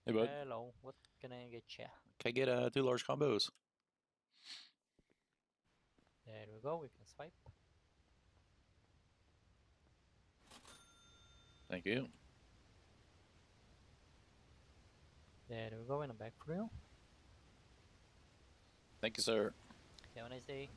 Hey, bud. Hello, what can I get you? Can I get two large combos? There we go, we can swipe. Thank you. There we go, in a bag for you. Thank you, sir. Have a nice day.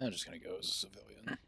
I'm just gonna go as a civilian.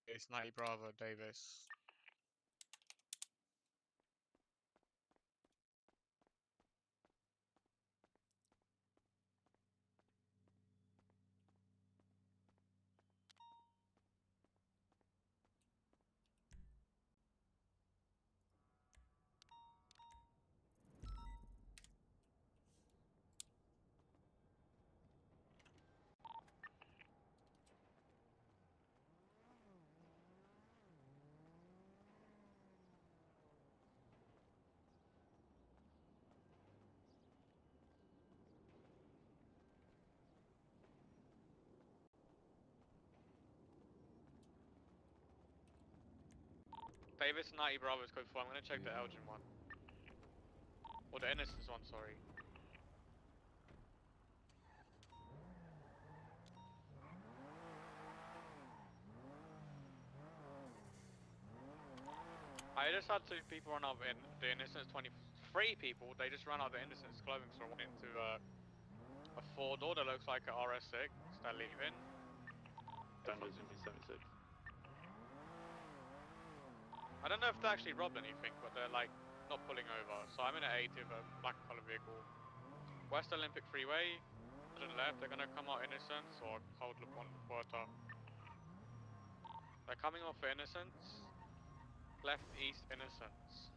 It's 90 Bravo, Davis. Davis, 90 Bravo is code 4. I'm gonna check the Elgin one. Or the Innocence one, sorry. I just had 2 people run out of the Innocence, 23 people, they just ran out of the Innocence clothing store, went into a 4-door that looks like a RS6, they're leaving. Dangerous gonna be 76. I don't know if they actually robbed anything, but they're like not pulling over. So I'm in an 80 with a black color vehicle. West Olympic Freeway, to the left, they're gonna come out Innocence or hold up on the quarter. They're coming off Innocence. Left east Innocence.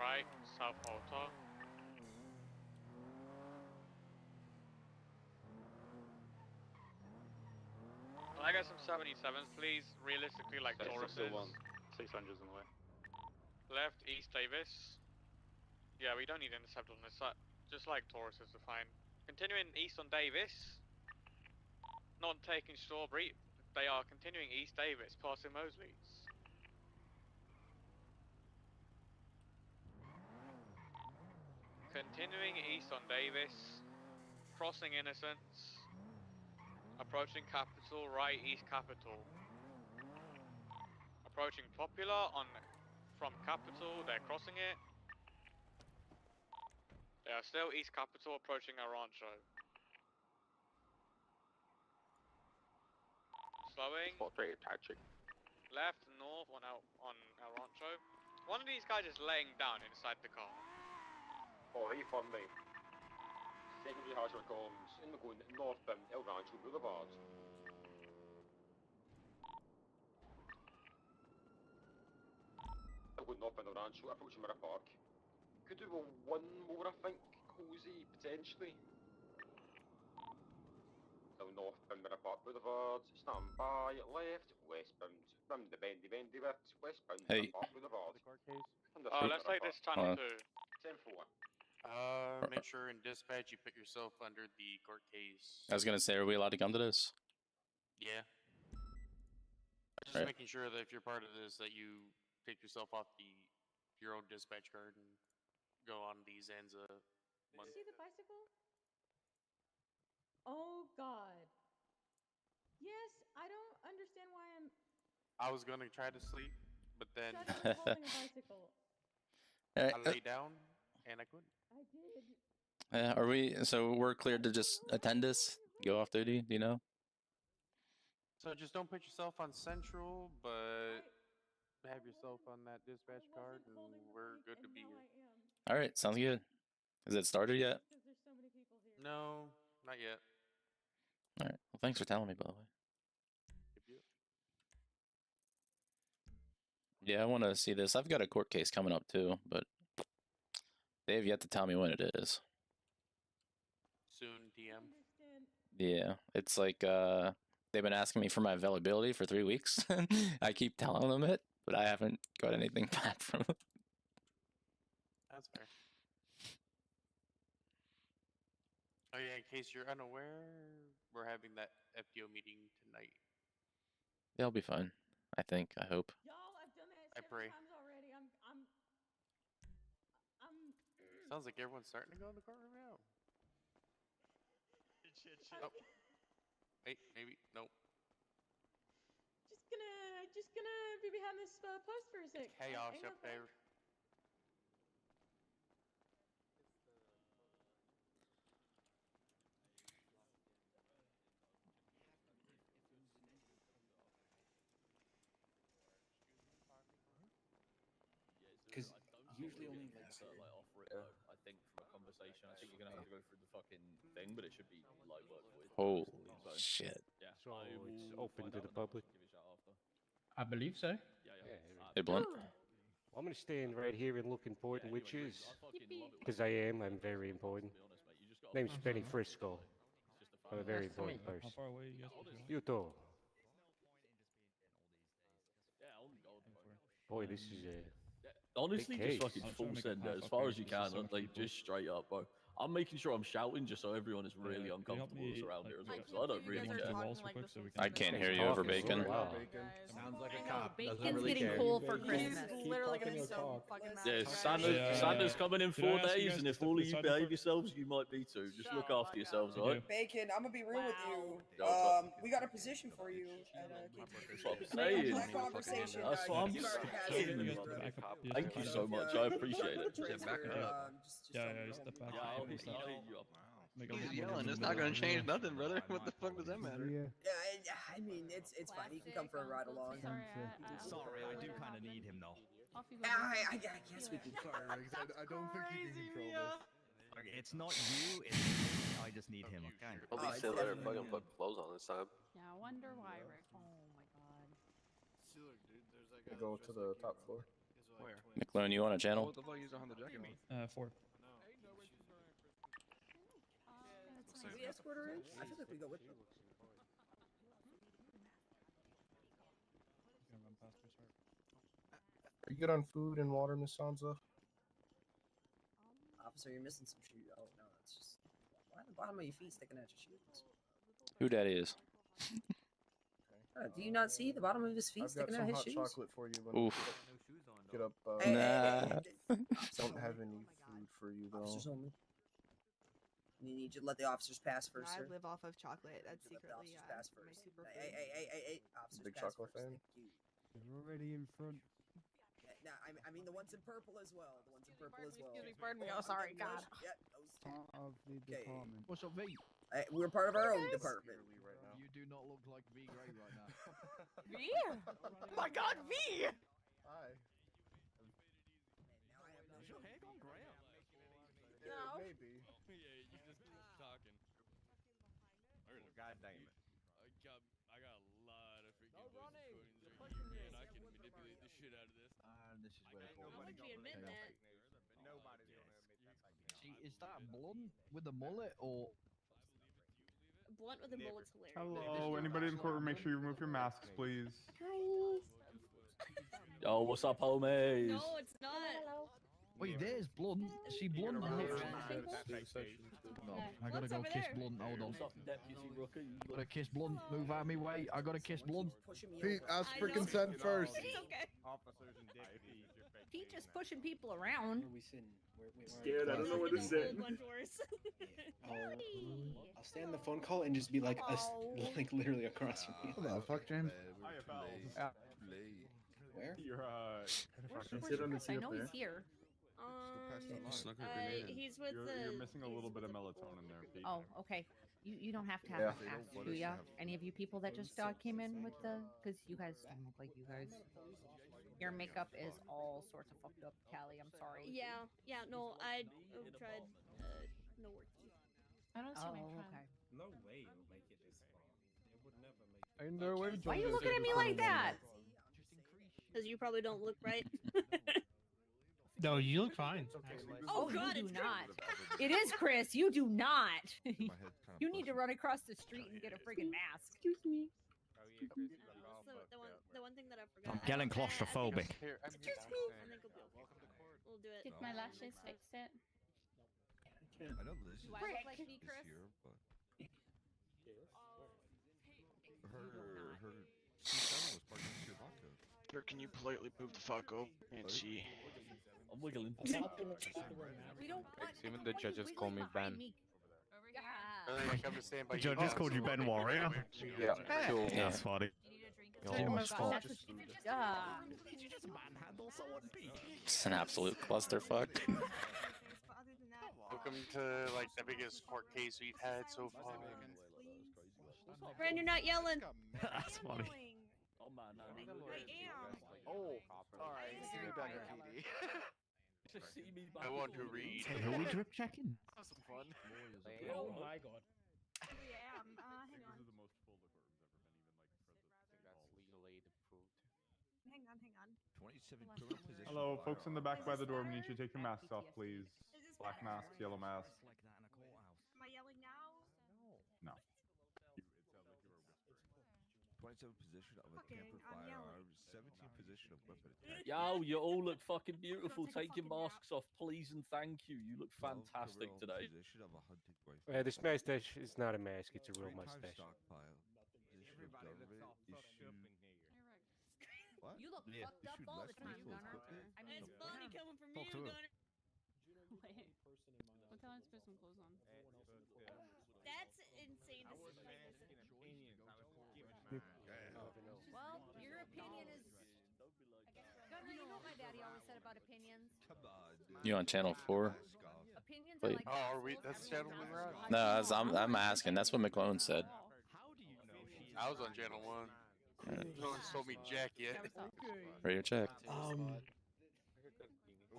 Right, south Altar. Can I get some 77s, please? Realistically, like Tauruses. 601. 600's in the way. Left east Davis. Yeah, we don't need intercept on this side. Just like Tauruses are fine. Continuing east on Davis. Not taking Strawberry. They are continuing east Davis, passing Mosley's. Continuing east on Davis, crossing Innocence, approaching Capital, right east Capital. Approaching Popular on from Capital, they're crossing it. They are still east Capital, approaching Arancho. Slowing. Spot rated Patrick. Left north on El Rancho. One of these guys is laying down inside the car. Oh, hey, for me. Secondary Harsher Combs, in the going northbound El Rancho Boulevard. I'm going northbound El Rancho, approaching Mirror Park. Could do one more, I think, cozy, potentially. So northbound Mirror Park Boulevard, stand by, left, westbound, round the bendy bit, westbound Hey. Mirror Park Boulevard. The court case. Let's take this channel 2. 10-4. Make sure in dispatch you put yourself under the court case. I was gonna say, are we allowed to come to this? Yeah. Just Right. making sure that if you're part of this, that you take yourself off your own dispatch card and go on the Zanza one. See the bicycle? Oh God. Yes, I don't understand why I'm. I was gonna try to sleep, then Shut up, holding a bicycle. Alright, I lay down and I couldn't. I did. are we? So we're cleared to just attend this? Go off duty? Do you know? So just don't put yourself on central, but have yourself on that dispatch card, and we're good to be here. All right, sounds good. Is it started yet? Because there's so many people here. No, not yet. All right. Well, thanks for telling me, by the way. Yep. Yeah, I want to see this. I've got a court case coming up too, but they have yet to tell me when it is. Soon, TM. Yeah, it's like they've been asking me for my availability for 3 weeks. I keep telling them it, but I haven't got anything back from them. That's fair. Oh yeah, in case you're unaware, we're having that FDO meeting tonight. They'll be fine. I think. I hope. Y'all, I've done that I pray. 7 times already. I'm Sounds like everyone's starting to go in the courtroom now. Shit. Oh. Wait, maybe. Nope. just gonna be behind this post for a sec. Chaos Ain't no up thing. there. Because usually only links are like offer it though. I think from a conversation, I think you're gonna have to go through the fucking thing, but it should be like work with. Holy So, shit! yeah, So I will it's find open to out the and then public? Give you a shout after. I believe so. Yeah. Hey, Blunt. I'm gonna stand right here and look important, Yeah, which anyway, is I fucking love it when because you I do am. that, I'm to very be important. honest, mate. You just gotta Name's fucking Benny do it. Frisco. It's just a I'm a fact. very Nice to meet important you. person. How far away you guys from? You too. Yeah, on God, bro. Boy, this is a Honestly, Big just fucking case. I'm full trying to make it send it half as up far here as you because there's can. so much Like, people. just straight up, bro. I'm making sure I'm shouting just so everyone is really Can you help uncomfortable me, around like, here as I well. can't So I don't You really want care. the walls real quick so we can. I can't hear you over talking. bacon. Wow. Sounds like a I know, cop. bacon's Doesn't really getting care. cool for He's Christmas. literally gonna be so fucking mad. Yeah, at Santa's, you. Yeah. Santa's coming in Did I 4 ask you days, guys and to if step all of you inside real behave quick? yourselves, you might be too. Just look Shut after up. yourselves, You alright? do. Bacon, I'm gonna be real with you. Yeah, what's up? We got a position for you at That's what I'm KTP. saying. That conversation, That's what I'm you already passed Can it you with guys me, step bro. back up? Just Thank you back so up. much. I appreciate it. backing Yeah. up. Just Yeah, tell me just when step we back can up. I'll have hit it. Step. you up. Make a He's little yelling. bit It's of not a gonna middle. change nothing, brother. What the fuck does that matter? Yeah, I mean, it's fine. You can come for a ride along. Sorry, I do kind of need him though. I guess we can. I don't think you can control this. Okay, it's not you. It's me. I just need him. Okay. I'll be still there if I can put clothes on this time. Yeah, I wonder why, Rick. Oh my god. You go to the top floor. Where? McLaren, you on a channel? What the fuck is on the jacket? 4. Do we escort her in? I feel like we go with them. Gonna run past her, sorry. Are you good on food and water, Miss Sansa? Officer, you're missing some shoes. Oh no, that's just why the bottom of your feet sticking out your shoes. Who that is? Do you not see the bottom of his feet I've got sticking some out his hot shoes? chocolate for you when Oof. get up. Hey, Nah. Don't have any food for you though. Officers only. You need to let the officers pass first, I sir. live off of chocolate. That's Let the secretly officers pass my first. superfood. Hey, officers Big pass chocolate first. fan? Thank you. You're already in front. Now, I mean the ones in purple as well. The ones in purple as well. Excuse me, pardon me. Oh, sorry, Okay, God. Yeah, those two. Of the Okay. department. What's up, V? Hey, we're part of our own department. Right now. You do not look like V Gray right now. V? Oh my god, V! Hi. Now I have Is your hair gone grey? No. Maybe. God damn it. I got a lot of freaking voice recordings and I can manipulate the shit out of this. And this is where the How would you admit that? Nobody's gonna admit that. See, is that Blunt with the mullet or? Blunt with a mullet's hilarious. Hello, anybody in court, make sure you remove your masks, please. Hi. Yo, what's up, homies? No, it's not. Hello. Wait, there's Blunt. See Blunt. No. I gotta What's go over kiss there? Blunt. Hold on. What's up, Deputy Rookie? Gotta kiss Blunt. Move out of me way. I gotta kiss Blunt. pushing me Pete, over. ask I for know. consent first. It's okay. Officers and deputies. Pete just pushing people around. Where are we sitting? Scared, I don't know where to sit. Much worse. I'll stay on the phone call and just be like, Oh. like literally across from you. What the fuck, James? Hiya, pals. Where? You're Where's Chris? I know he's here. He's with you're missing a little bit of melatonin there, Pete. Oh, okay. You don't have to Yeah. have ask, do ya? Any of you people that just came in with the, because you guys don't look like you guys. Your makeup is all sorts of fucked up, Callie. I'm sorry. Yeah, no, I tried no working. I don't see my friend. Okay. No way it'll make it this far. It would never make it. I know where Why are you looking at me like that? Because you probably don't look right. No, you look fine. Oh God, you it's do not. It is Chris. You do not. You need to run across the street and get a friggin' mask. Excuse me. So the one thing that I forgot. I'm getting claustrophobic. Excuse me. I think we'll do it. Did my lashes fix it? I know Liz Do I look like me, Chris? here, but her C7 was parked next to your vodka. Sir, can you politely move the fuck up and see? I'm wiggling. We don't want Even the judges call me Ben. Yeah. I'm just saying, but Judges called you Ben Warrior. Yeah, cool. That's funny. That's what Did you just manhandle someone, Pete? It's an absolute clusterfuck. Welcome to like the biggest court case we've had so far. Brand, you're not yelling. That's funny. Oh man, I am. Oh, alright, give me back a PD. Just see me I want to read. Hey, who are we drip checking? Have some fun. Oh my god. Yeah, hang on. This is the most full the courtroom's ever been, even like present. Hang on. 27 criminal position. Hello, folks in the back by the door. We need you to take your masks off, please. Black masks, yellow masks. Am I yelling now? No. 27 position of a tampered firearm. 17 position of weapon attack. Yo, you all look fucking beautiful. Take your masks off, please, and thank you. You look 12 fantastic criminal today. Position of a hunting rifle. This mustache is not a mask, it's a real Three-time mustache. stockpile. Position of government issue. What? You look Yeah, fucked up issued all less the time, lethal Gunner. equipment. I mean, It's funny coming from Talk you, to her. Gunner. Wait. What time is put some clothes on? That's insane. well, your opinion is. Gunner, you know what my daddy always said about opinions? Come on, dude. You on channel 4? Opinions Wait. are like. Oh, are we? That's the channel we're on? No, I'm asking. That's what McClone said. How do you know she's I was on channel 1. No one's told me jack yet. Radio check. I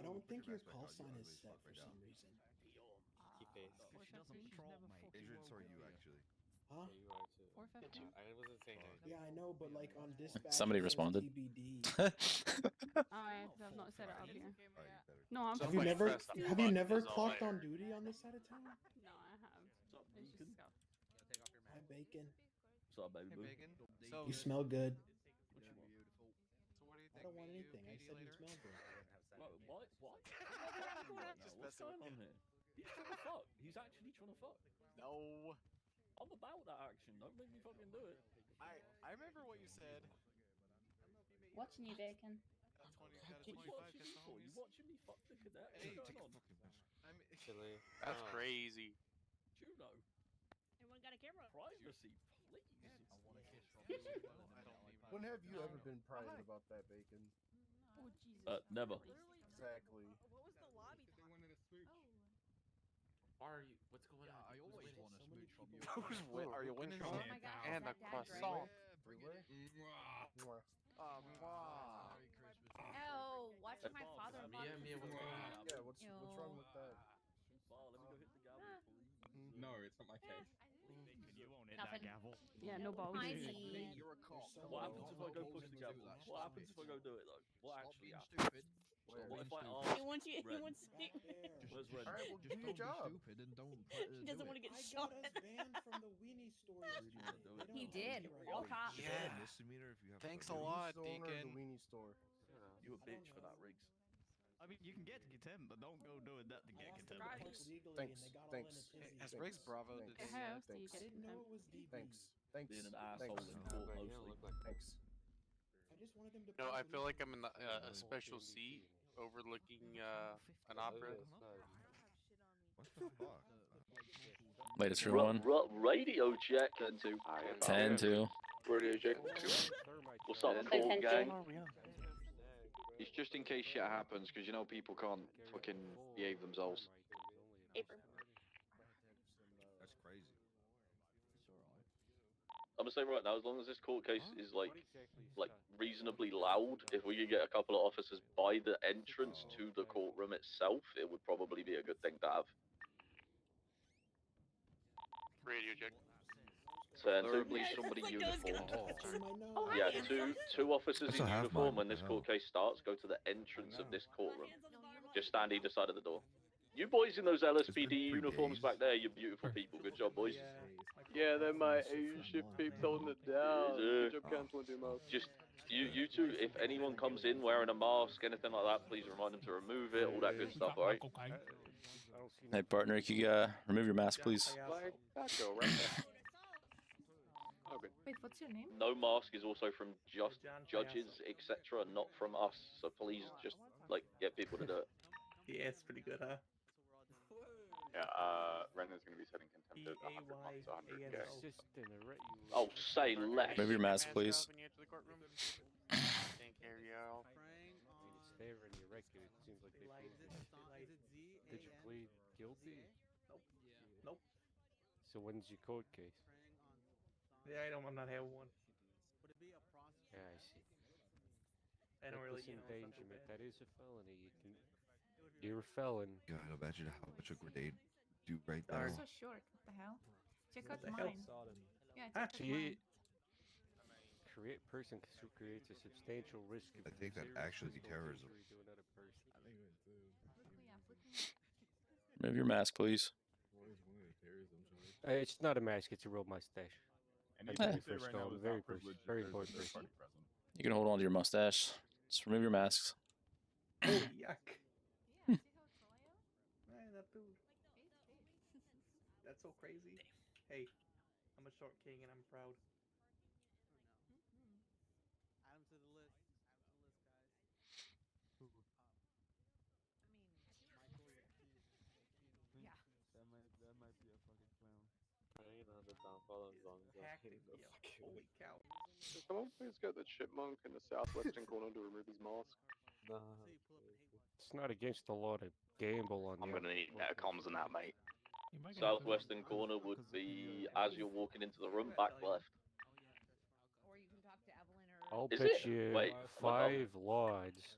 don't think your call sign is set for some reason. She doesn't troll, mate. Adrian, so are you actually? Huh? 450. Yeah, I know, but like on dispatch. Somebody it says responded. TBD. I've not set it up here. Alright, better. No, I'm Have you fine. never It's all clocked there. on duty on this side of town? No, I have. It's just stuff. Hi, Bacon. What's up, baby? You smell good. What you want? I don't want anything. I said you smell good. What? What's going on here? He's trying to fuck. He's actually trying to fuck. No. I'm about that action. Don't make me fucking do it. I remember what you said. Watching you, Bacon. What you watching me for? You watching me fuck the cadet? What's going on? That's crazy. Juno, Everyone got a camera. privacy, please. When have you ever been private about that, Bacon? Oh, Jesus. Never. Exactly. What was the lobby talk? Why are you? What's going on? I always want to smooch from you. Are you winning? Oh my gosh, And is a that dad great? croissant. Three-way? Oh, watching my father-in-law. Mia, what's going on? Yeah, what's wrong with that? Wow, let me go hit the gavel, please. No, it's not my case. You won't hit Nothing. that gavel. Yeah, no balls. Tiny. You're a cop. What happens if I go push the gavel? What happens if I go do it though? What actually happens? Stupid. What if I He ask? wants you. He Red. wants. Where's Red? Alright, well, Just do your don't job. be stupid and don't. He doesn't want to get I shot. got us banned from the weenie store yesterday. do They it. He don't did. like it All right cops. now. Yeah. Misdemeanor if you have. Thanks a a lot, Store owner of Deacon. the weenie store. You a bitch for that, Riggs. I mean, you can get contempt, but don't go doing that to get contempt. Parked legally Thanks, and they got all thanks. in a tizzy. Has Riggs Bravo Thanks. did How else do you Thanks. get I didn't know it contempt? was DB. Thanks. Thanks. Being an asshole Thanks. in court mostly. Thanks. I just wanted them to. No, I park feel like I'm legally. in a special seat overlooking an opera. What the fuck? Latest room one. Radio check. 10-2. Radio check. What's up, Attention. cool gang? It's just in case shit happens, because you know people can't fucking behave themselves. Apron. That's crazy. I'm gonna say right now, as long as this court case is like reasonably loud, if we could get a couple of officers by the entrance to the courtroom itself, it would probably be a good thing to have. Radio check. Preferably Yes, somebody it's like I was uniformed. gonna- Oh, hi, Yeah, handsome. two officers I in still have uniform. mine, When what this the court hell? case starts, go to the entrance of this courtroom. Just stand either side of the door. You boys in those LSPD uniforms back there, you beautiful people. Good job, boys. Yeah, they're my Asian peeps holding it down. Good job canceling your mouth. Just you two. If anyone comes in wearing a mask, anything like that, please remind them to remove it. All that good stuff. All right. Hey, partner, can you remove your mask, please? Like that girl right there. Oh, good. Wait, what's your name? No mask is also from just judges, etc., not from us. So please just like get people to do it. Yeah, it's pretty good, huh? Yeah, Renner's gonna be setting contempt at 100 months, 100K. Oh, say less. Remove your mask, please. When you enter the courtroom. Thank you, y'all. It's there in your record. It seems like they proved it. Did you plead guilty? Nope. Nope. So when's your court case? Yeah, I'm not having one. Yeah, I see. I don't really, Reckless you know, it's not too endangerment, bad. that is a felony. You're a felon. God, imagine how much a grenade do right now. You're so short. What the hell? Check out the hell? mine. Yeah, check out See, mine. person who creates a substantial risk of I think that serious actually be physical terrorism. injury to another person. I think that too. Remove your mask, please. It's not a mask, it's a real mustache. And I you did can it say first right now off, it's very not privileged if very there's a important third person. party present. You can hold on to your mustache. Just remove your masks. Oh, yuck. Man, that dude. That's so crazy. Hey, I'm a short king and I'm proud. Add him to the list. Yeah. That might be a fucking clown. I ain't on the downfall as long as I Hectic, the yo. fucking. Holy cow. Can someone please get the chipmunk in the southwestern corner to remove his mask? Nah. It's not against the law to gamble on I'm the gonna need better comms than that, mate. might get Southwestern corner would be as you're walking into the room, back left. Or you can talk to Evelyn or. I'll Is bet it? you Wait, what the- 5 lods.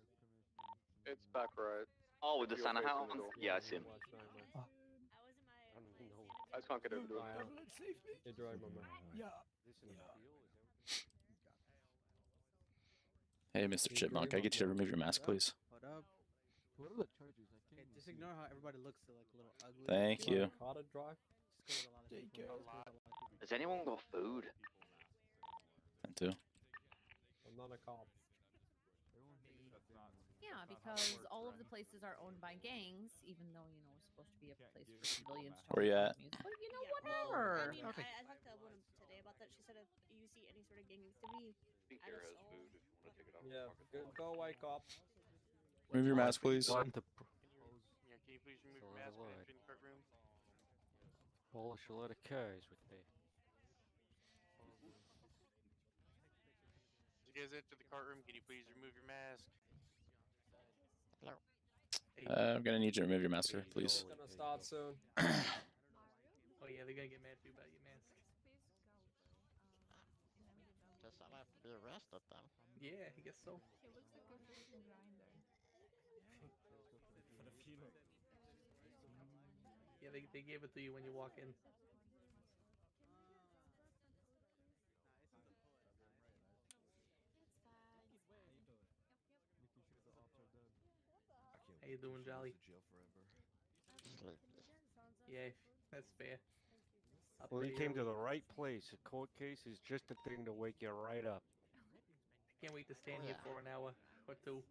It's back right. Oh, with the You're Santa facing hat the on? door. Yeah, I see him. I just can't get over to him. Hey, drive my man. Hey, Mr. Chipmunk, I get you to remove your mask, please. What up? What are the charges? Okay, just ignore how everybody looks like a little ugly. Thank you. Narcotic drive. Just go with a lot of people. Has anyone got food? That too. I'm not a cop. Yeah, because all of the places are owned by gangs, even though, you know, it's supposed to be a place for civilians to Where you listen to at? music. But, you know, Yeah, whatever. I mean, I talked to Evelyn today about that. She said if you see any sort of gang activity, add us all. Yeah, go away, cop. Remove your mask, please. Yeah, can you please remove your mask when entering the courtroom? Polish a lot of cars with me. As you guys enter the courtroom, can you please remove your mask? Hello. I'm gonna need you to remove your mask, sir, please. It's gonna start soon. Oh yeah, they're gonna get mad at you about your mask. Guess I'll have to be arrested then. Yeah, I guess so. He looks like a freaking grinder. For the funeral. Yeah, they gave it to you when you walk in. How you doing, Jolly? Jail forever. Yeah, that's fair. Up Well, you there, came to yo. the right place. A court case is just the thing to wake you right up. I can't wait to stand here for an hour or two.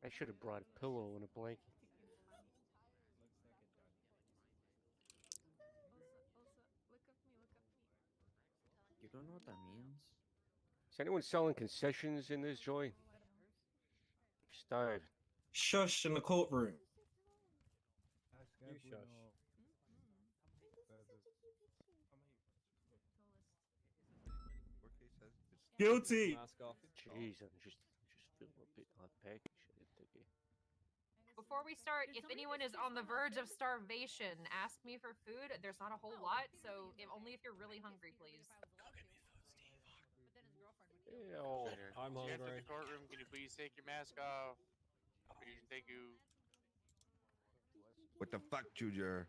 I should have brought a pillow and a blanket. You don't know what that means? Is anyone selling concessions in this joint? Starved. Shush in the courtroom. You shush. Guilty. Mask off. Jeez, I'm just before we start, if anyone is on the verge of starvation, ask me for food. There's not a whole lot, so only if you're really hungry, please. Ew, I'm Get to hungry. the courtroom. Can you please take your mask off? Please, thank you. What the fuck, Junior?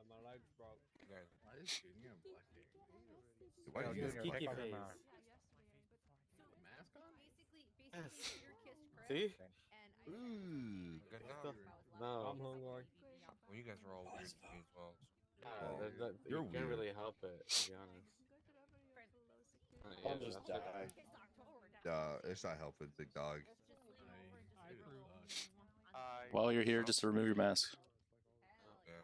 My leg's broke. Why is Junior blushing? Why Yo, is this Junior Kiki fucking face. mad? Mask on? Basically, your kissed Chris. See? Ooh, good job. No, I'm hungry. Well, you guys are all weird to me as well. You You're can't weird. really help it, to be honest. I'll just die. It's not helping, big dog. While you're here, just remove your mask. Yeah.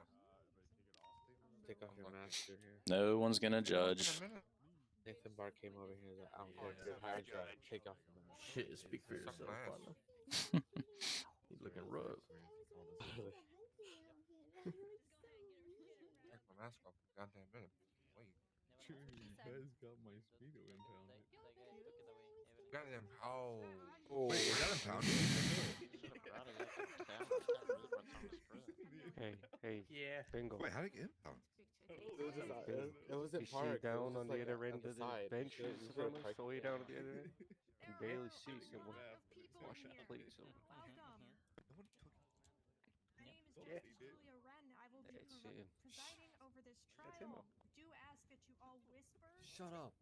Take off your mask, Junior. No one's gonna judge. Nathan Bar came over here and said, I'm going to hire you. Take off your mask. Shit, speak for yourself, partner. You looking rough. Take my mask off for a goddamn minute. Wait. Junior, you guys got my speedo impounded. Goddamn. Oh. Wait, is that impounded? Hey, Yeah. Bingo. Wait, how did it get impounded? It was in park. Down on the other end of the bench. So way down at the other end. You barely see someone washing plates. My name is Julia Wren. I will be presiding over this trial. him. Do ask that you all whisper. Shut up.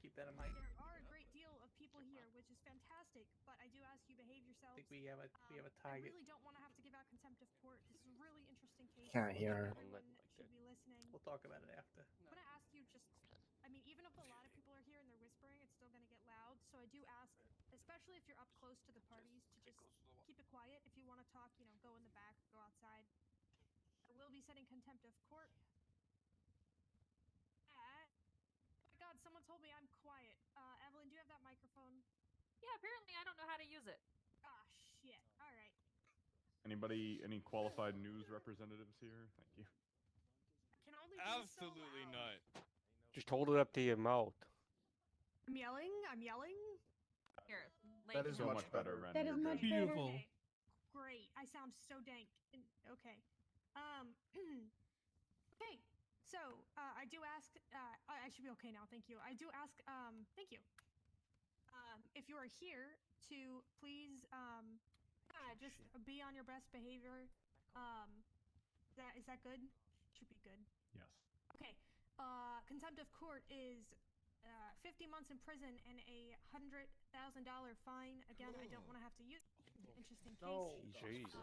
Keep that in mind. There are a great deal of people here, which is fantastic, but I do ask you behave I yourselves. think we have a I target. really don't want to have to give out contempt of court. This is a really interesting case. Can't hear her. Everyone should be listening. We'll talk about it after. I'm gonna ask you just, I mean, even if a lot of people are here and they're whispering, it's still gonna get loud. So I do ask, especially if you're up close to the parties, to just keep it quiet. If you want to talk, go in the back, go outside. I will be setting contempt of court. Oh my God, someone told me I'm quiet. Evelyn, do you have that microphone? Yeah, apparently I don't know how to use it. Ah, shit. All right. Any qualified news representatives here? Thank you. Can only Absolutely not. Just hold it up to your mouth. I'm yelling. Here, That is so much better, Ren. That is You're much good. better. Beautiful. Okay. Great. I sound so dank. Okay. Okay. So, I do ask, I should be okay now. Thank you. I do ask, thank you. If you are here to please, just be on your best behavior. Is that good? Should be good. Yes. Okay. Contempt of court is 50 months in prison and a $100,000 fine. Again, I don't want to have to use interesting case. No. Jesus.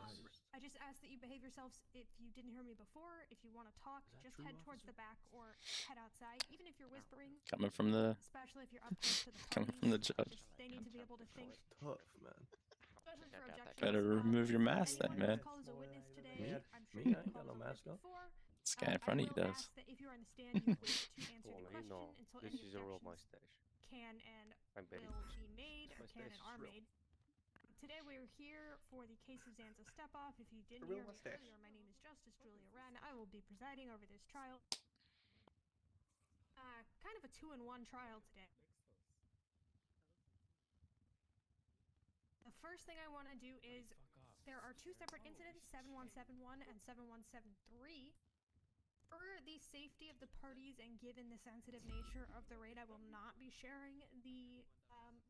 I just ask that you behave yourselves. If you didn't hear me before, if you want to talk, just head towards the back or head outside. Even if you're whispering, Coming from the especially if you're up close to the coming parties, from the judge. they need to be able to think. Tough, man. Especially for objections. Better remove your mask then, Anyone man. who's called as a witness today, Me? I'm Me? sure I ain't got no mask on. This guy in front of you I will does. ask that if you're on the stand, you wait to answer the Well, question know, until this any is a real objections mustache. can and I'm betting. will be made or My can stash and is are real. made. Today we're here for the case of Zanza Step Off. If you didn't A real hear me mustache. earlier, my name is Justice Julia Wren. I will be presiding over this trial. Kind of a 2-in-1 trial today. The first thing I want to do is there are two separate incidents, 7171 and 7173. For the safety of the parties and given the sensitive nature of the raid, I will not be sharing the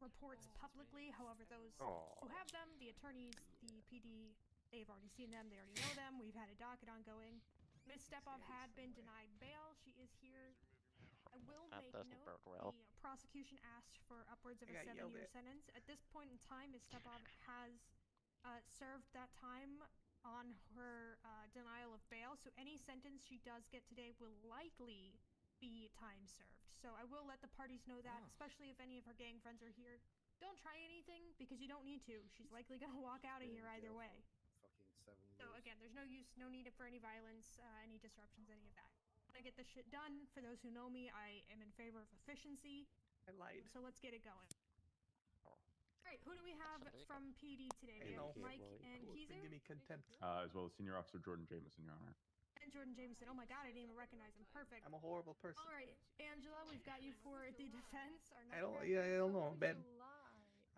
reports publicly. However, those who have them, the attorneys, the PD, they've already seen them, they already know them. We've had a docket ongoing. Ms. Stepoff had been denied bail. She is here. I will make note the prosecution asked for upwards of a 7-year sentence. At this point in time, Ms. Stepoff has served that time on her denial of bail, so any sentence she does get today will likely be time served. So I will let the parties know that, especially if any of her gang friends are here. Don't try anything because you don't need to. She's likely gonna walk out of here either way. So again, there's no need for any violence, any disruptions, any of that. I get this shit done. For those who know me, I am in favor of efficiency. I lied. So let's get it going. Alright, who do we have from PD today? We have Mike and Keezer. Give me contempt. As well as Senior Officer Jordan Jameson, Your Honor. And Jordan Jameson. Oh my God, I didn't even recognize him. Perfect. I'm a horrible person. All right, Angela, we've got you for the defense. Our I don't know. Bad.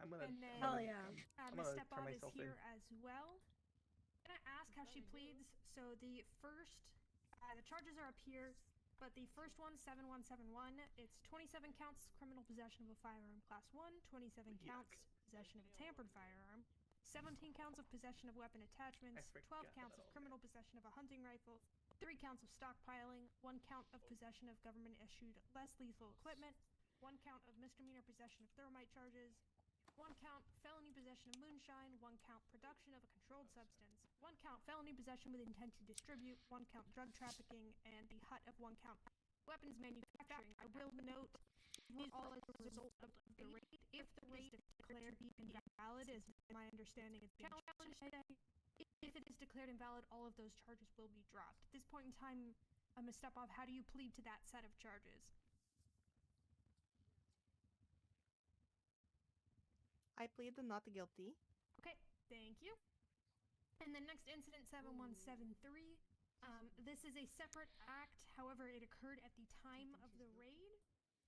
I'm gonna. And then I'm gonna, I'm gonna Ms. turn Stepov is myself in. here as well. I'm gonna ask how she pleads. So the first, the charges are up here, but the first one, 7171, it's 27 counts criminal possession of a firearm class 1, 27 counts possession of a tampered firearm, 17 counts of possession of weapon attachments, 12 counts of criminal possession of a hunting rifle, 3 counts of stockpiling, 1 count of possession of government-issued less lethal equipment, 1 count of misdemeanor possession of thermite charges, 1 count felony possession of moonshine, 1 count production of a controlled substance, 1 count felony possession with intent to distribute, 1 count drug trafficking, and the hut of 1 count weapons manufacturing. I will note these all as a result of the raid. If the raid is declared invalid, as my understanding is being challenged today, if it is declared invalid, all of those charges will be dropped. At this point in time, Ms. Stepov, how do you plead to that set of charges? I plead the not guilty. Okay, thank you. And the next incident, 7173. This is a separate act. However, it occurred at the time of the raid.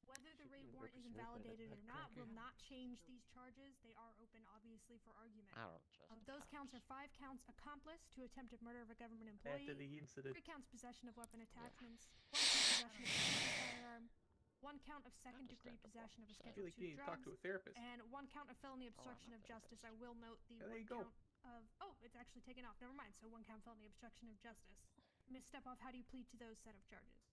Whether the raid warrant is invalidated or not will not change these charges. They are open, obviously, for argument. I don't trust Those counts are 5 counts accomplice to attempted murder of a government employee, After the incident. 3 counts possession of weapon attachments, 1 count possession of a concealed firearm, 1 count of second-degree possession of a I feel Schedule like you 2 need to talk drugs, to a therapist. and 1 count of felony obstruction of justice. I will note the Yeah, there 1 you go. count of... Oh, it's actually taken off. Never mind. So 1 count felony obstruction of justice. Ms. Stepov, how do you plead to those set of charges?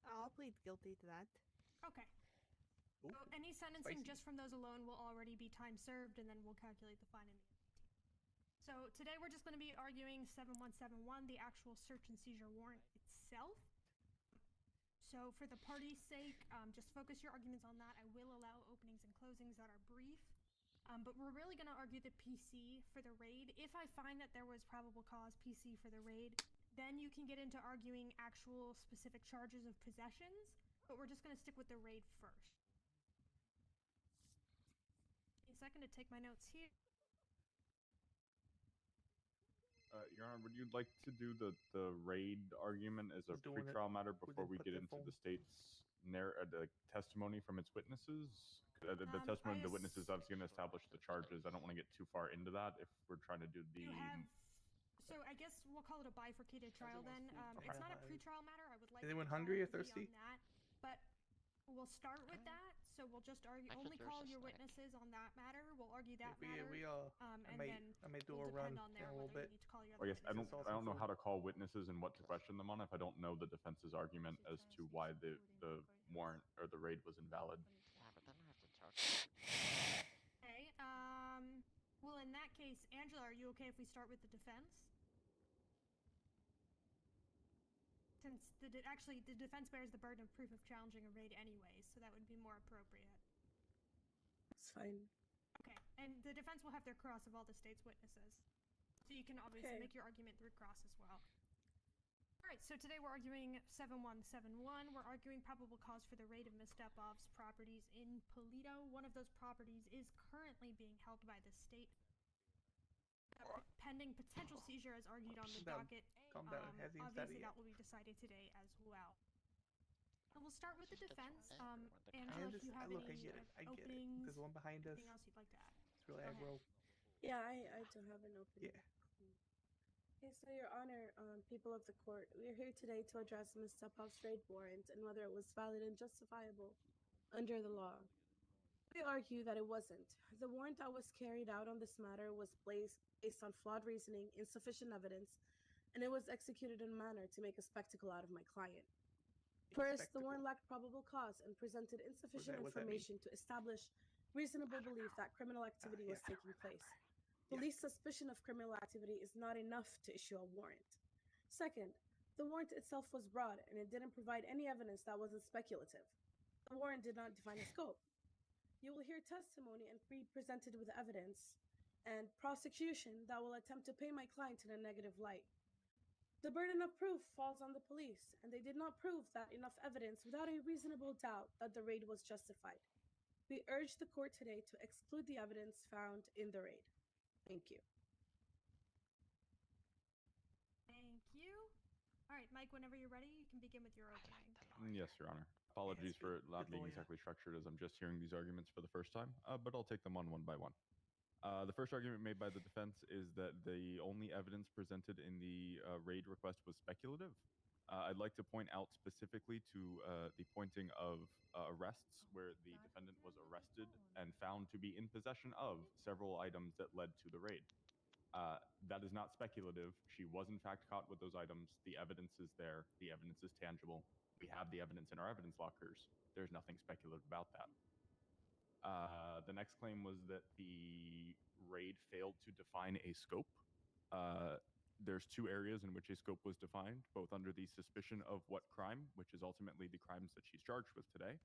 I'll plead guilty to that. Okay. So any sentencing spicy. just from those alone will already be time served, and then we'll calculate the fine in the MPT. So today we're just going to be arguing 7171, the actual search and seizure warrant itself. So for the party's sake, just focus your arguments on that. I will allow openings and closings that are brief. But we're really going to argue the PC for the raid. If I find that there was probable cause PC for the raid, then you can get into arguing actual specific charges of possessions. But we're just going to stick with the raid first. A second to take my notes here. Your Honor, would you like to do the raid argument as a Doing it pretrial matter before we put get the into phone. the state's the testimony from its witnesses? The testimony of the witnesses obviously going to establish the charges. I don't want to get too far into that if we're trying to do the... So I guess we'll call it a bifurcated trial then. It's not a pretrial matter. I would like Is anyone the hungry or trial to be thirsty? on that, but we'll start with that. So we'll just argue. Only call your witnesses on that matter. We'll argue that matter. I And may, then I may do we'll a run depend on in there a little whether bit. you need to call your I other guess I witnesses. don't know how to call witnesses and what to question them on if I don't know the defense's argument as to why the warrant or the raid was invalid. Okay. Well, in that case, Angela, are you okay if we start with the defense? Since actually the defense bears the burden of proof of challenging a raid anyways, so that would be more appropriate. It's fine. Okay, and the defense will have their cross of all the state's witnesses. So you can obviously Okay. make your argument through cross as well. Alright, so today we're arguing 7171. We're arguing probable cause for the raid of Ms. Stepov's properties in Polito. One of those properties is currently being held by the state. Pending potential seizure as argued on the Calm down. docket. Calm down. It hasn't even started Obviously yet. that will be decided today as well. And we'll start with the defense. I Angela, if you have look, any I get it. I get it. openings, There's one behind us. anything else you'd like to add? It's really Go ahead. aggro. Yeah, I do have an opening. Yeah. Okay, so Your Honor, people of the court, we are here today to address Ms. Stepov's raid warrant and whether it was valid and justifiable under the law. We argue that it wasn't. The warrant that was carried out on this matter was based on flawed reasoning, insufficient evidence, and it was executed in a manner to make a spectacle out of my client. First, the warrant lacked probable cause and presented insufficient What's that mean? information to establish reasonable belief that criminal activity was taking place. The least suspicion of criminal activity is not enough to issue a warrant. Second, the warrant itself was broad and it didn't provide any evidence that wasn't speculative. The warrant did not define a scope. You will hear testimony and be presented with evidence and prosecution that will attempt to paint my client in a negative light. The burden of proof falls on the police, and they did not prove that enough evidence without a reasonable doubt that the raid was justified. We urge the court today to exclude the evidence found in the raid. Thank you. Mike, whenever you're ready, you can begin with your opening. Yes, Your Honor. Apologies for it not being exactly structured as I'm just hearing these arguments for the first time, but I'll take them on one by one. The first argument made by the defense is that the only evidence presented in the raid request was speculative. I'd like to point out specifically to the pointing of arrests where the defendant was arrested and found to be in possession of several items that led to the raid. That is not speculative. She was in fact caught with those items. The evidence is there. The evidence is tangible. We have the evidence in our evidence lockers. There's nothing speculative about that. The next claim was that the raid failed to define a scope. There's two areas in which a scope was defined, both under the suspicion of what crime, which is ultimately the crimes that she's charged with today,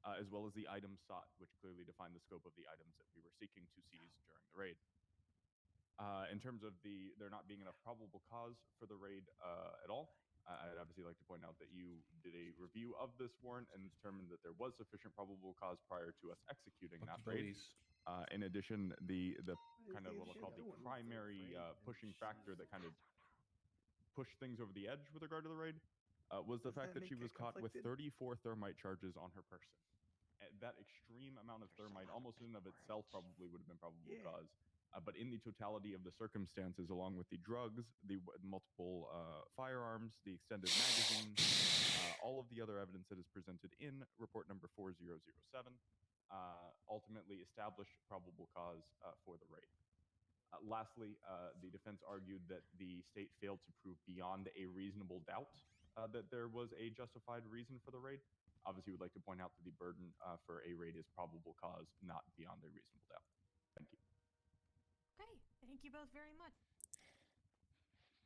as well as the items sought, which clearly define the scope of the items that we were seeking to seize during the raid. In terms of there not being enough probable cause for the raid at all, I'd obviously like to point out that you did a review of this warrant and determined that there was sufficient probable cause prior to us executing that raid. In addition, the kind of what I'll call the primary pushing factor that kind of pushed things over the edge with regard to the raid was the fact that she was caught with 34 thermite charges on her person. That extreme amount of thermite, almost in and of itself, probably would have been probable cause. But in the totality of the circumstances, along with the drugs, the multiple firearms, the extended magazine, all of the other evidence that is presented in report number 4007, ultimately established probable cause for the raid. Lastly, the defense argued that the state failed to prove beyond a reasonable doubt that there was a justified reason for the raid. Obviously, we'd like to point out that the burden for a raid is probable cause, not beyond a reasonable doubt. Thank you. Okay, thank you both very much.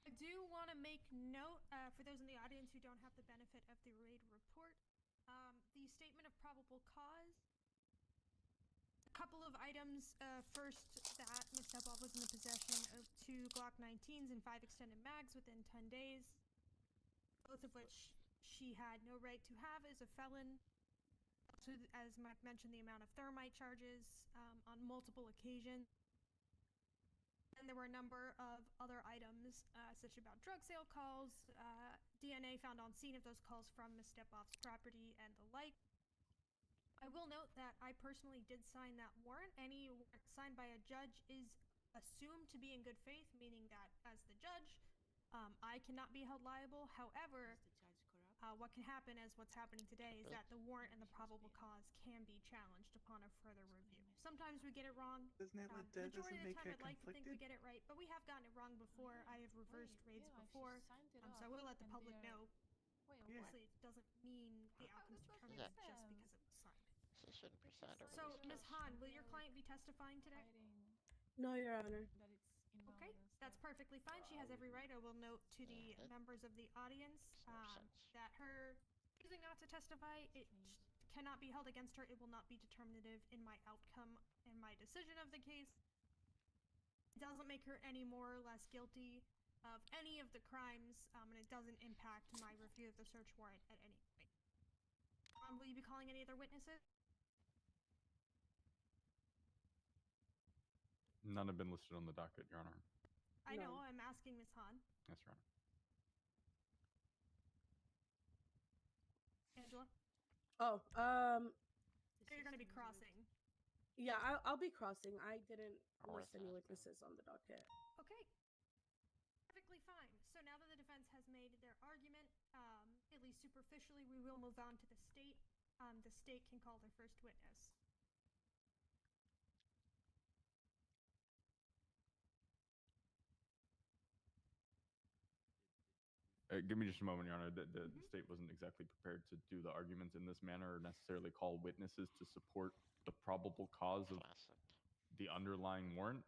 I do want to make note, for those in the audience who don't have the benefit of the raid report, the statement of probable cause. A couple of items. First, that Ms. Stepov was in the possession of 2 Glock 19s and 5 extended mags within 10 days, both of which she had no right to have as a felon. Also, as Mike mentioned, the amount of thermite charges on multiple occasions. And there were a number of other items, such about drug sale calls, DNA found on scene of those calls from Ms. Stepov's property, and the like. I will note that I personally did sign that warrant. Any warrant signed by a judge is assumed to be in good faith, meaning that as the judge, I cannot be held liable. However, what can happen, as what's happening today, is that the warrant and the probable cause can be challenged upon a further review. Sometimes we get it wrong. Majority of the time, I'd like to think we get it right, but we have gotten it wrong before. I have reversed raids before, so I will let the public know. Obviously, it doesn't mean the outcome's determined just because it was signed. So, Ms. Hahn, will your client be testifying today? No, Your Honor. Okay, that's perfectly fine. She has every right. I will note to the members of the audience that her choosing not to testify, it cannot be held against her. It will not be determinative in my outcome and my decision of the case. It doesn't make her any more or less guilty of any of the crimes, and it doesn't impact my review of the search warrant at any point. Will you be calling any other witnesses? None have been listed on the docket, Your Honor. I know, I'm asking Ms. Hahn. Yes, Your Honor. Angela? Oh, So you're going to be crossing. yeah, I'll be crossing. I didn't list any witnesses on the docket. Okay. Perfectly fine. So now that the defense has made their argument, at least superficially, we will move on to the state. The state can call their first witness. Give me just a moment, Your Honor. The state wasn't exactly prepared to do the arguments in this manner or necessarily call witnesses to support the probable cause of the underlying warrant.